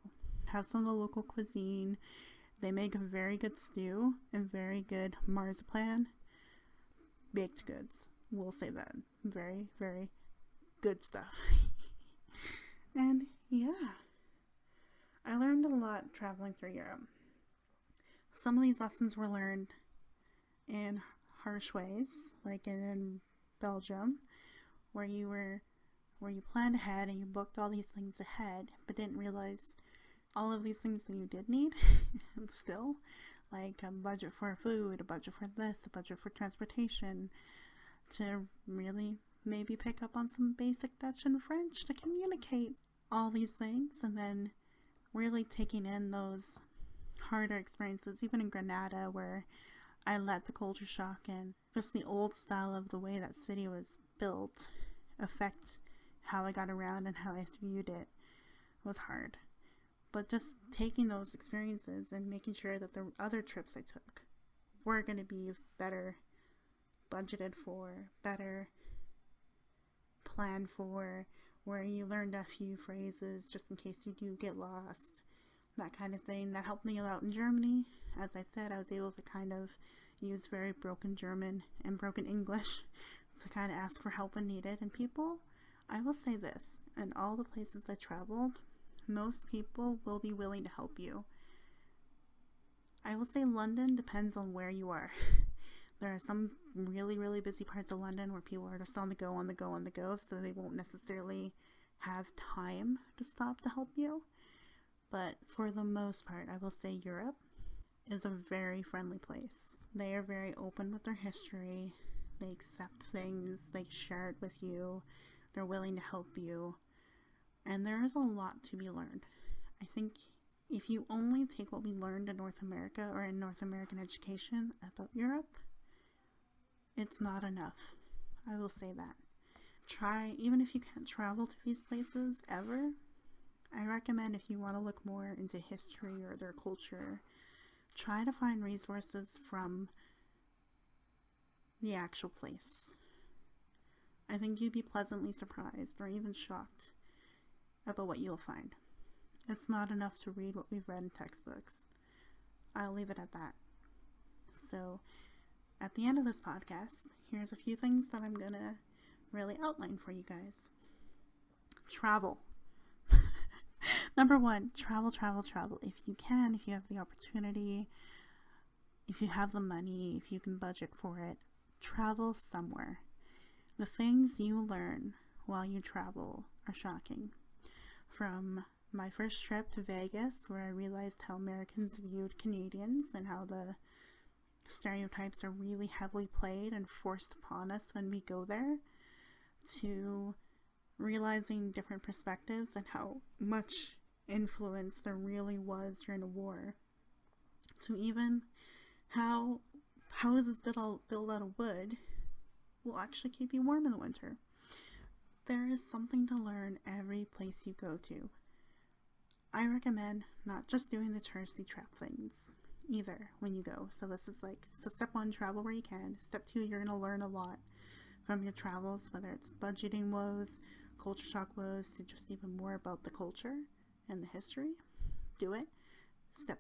A: Have some of the local cuisine. They make a very good stew and very good marzipan baked goods. We'll say that. Very, very good stuff. And yeah, I learned a lot traveling through Europe. Some of these lessons were learned in harsh ways, like in Belgium, where you planned ahead and you booked all these things ahead, but didn't realize all of these things that you did need still, like a budget for food, a budget for this, a budget for transportation, to really maybe pick up on some basic Dutch and French to communicate all these things, and then really taking in those harder experiences, even in Granada, where I let the culture shock and just the old style of the way that city was built affect how I got around and how I viewed it. Was hard. But just taking those experiences and making sure that the other trips I took were going to be better budgeted for, better planned for, where you learned a few phrases just in case you do get lost, that kind of thing. That helped me a lot in Germany. As I said, I was able to kind of use very broken German and broken English to kind of ask for help when needed. And people, I will say this, in all the places I traveled, most people will be willing to help you. I will say London depends on where you are. There are some really, really busy parts of London where people are just on the go, so they won't necessarily have time to stop to help you. But for the most part, I will say Europe is a very friendly place. They are very open with their history. They accept things. They share it with you. They're willing to help you. And there is a lot to be learned. I think if you only take what we learned in North America or in North American education about Europe, it's not enough. I will say that. Try, even if you can't travel to these places ever, I recommend if you want to look more into history or their culture, try to find resources from the actual place. I think you'd be pleasantly surprised or even shocked about what you'll find. It's not enough to read what we've read in textbooks. I'll leave it at that. So, at the end of this podcast, here's a few things that I'm gonna really outline for you guys. Travel. Number one, travel. If you can, if you have the opportunity, if you have the money, if you can budget for it, travel somewhere. The things you learn while you travel are shocking. From my first trip to Vegas, where I realized how Americans viewed Canadians and how the stereotypes are really heavily played and forced upon us when we go there, to realizing different perspectives and how much influence there really was during the war, to even how houses built out of wood will actually keep you warm in the winter. There is something to learn every place you go to. I recommend not just doing the touristy trap things either when you go. So this is so step one, travel where you can. Step two, you're going to learn a lot from your travels, whether it's budgeting woes, culture shock woes, to just even more about the culture and the history. Do it. Step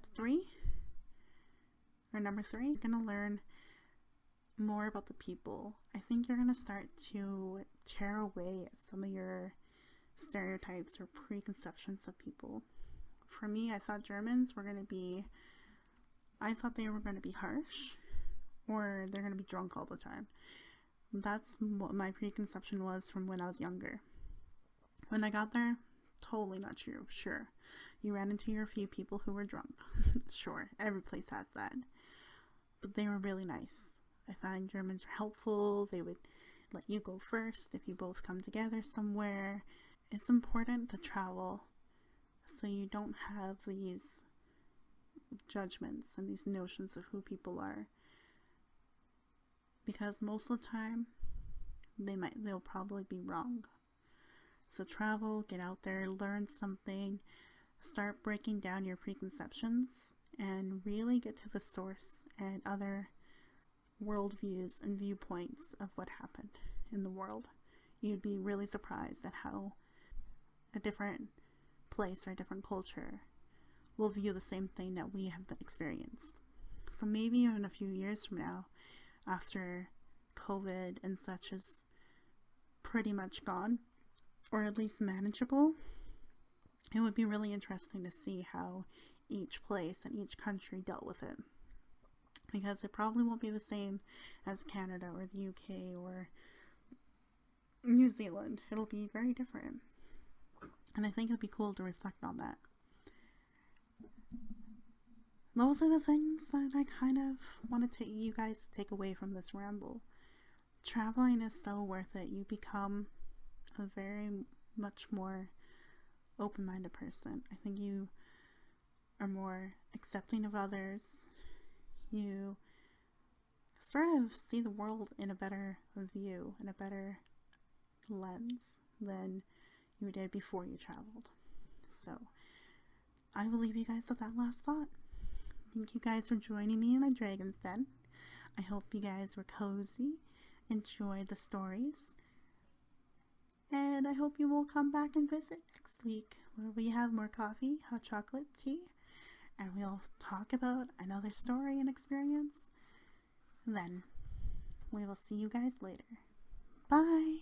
A: number three, you're going to learn more about the people. I think you're going to start to tear away at some of your stereotypes or preconceptions of people. For me, I thought Germans were going to be, I thought they were going to be harsh, or they're going to be drunk all the time. That's what my preconception was from when I was younger. When I got there, totally not true. Sure, you ran into your few people who were drunk. Sure, every place has that. But they were really nice. I find Germans are helpful. They would let you go first if you both come together somewhere. It's important to travel so you don't have these judgments and these notions of who people are. Because most of the time, they'll probably be wrong. So travel, get out there, learn something, start breaking down your preconceptions, and really get to the source and other worldviews and viewpoints of what happened in the world. You'd be really surprised at how a different place or a different culture will view the same thing that we have experienced. So maybe in a few years from now, after COVID and such is pretty much gone, or at least manageable, it would be really interesting to see how each place and each country dealt with it. Because it probably won't be the same as Canada or the UK or New Zealand. It'll be very different. And I think it'd be cool to reflect on that. Those are the things that I kind of wanted you guys to take away from this ramble. Traveling is so worth it. You become a very much more open-minded person. I think you are more accepting of others. You sort of see the world in a better view, in a better lens than you did before you traveled. So I will leave you guys with that last thought. Thank you guys for joining me in my Dragon's Den. I hope you guys were cozy, enjoyed the stories, and I hope you will come back and visit next week, where we have more coffee, hot chocolate, tea, and we'll talk about another story and experience. Then we will see you guys later. Bye!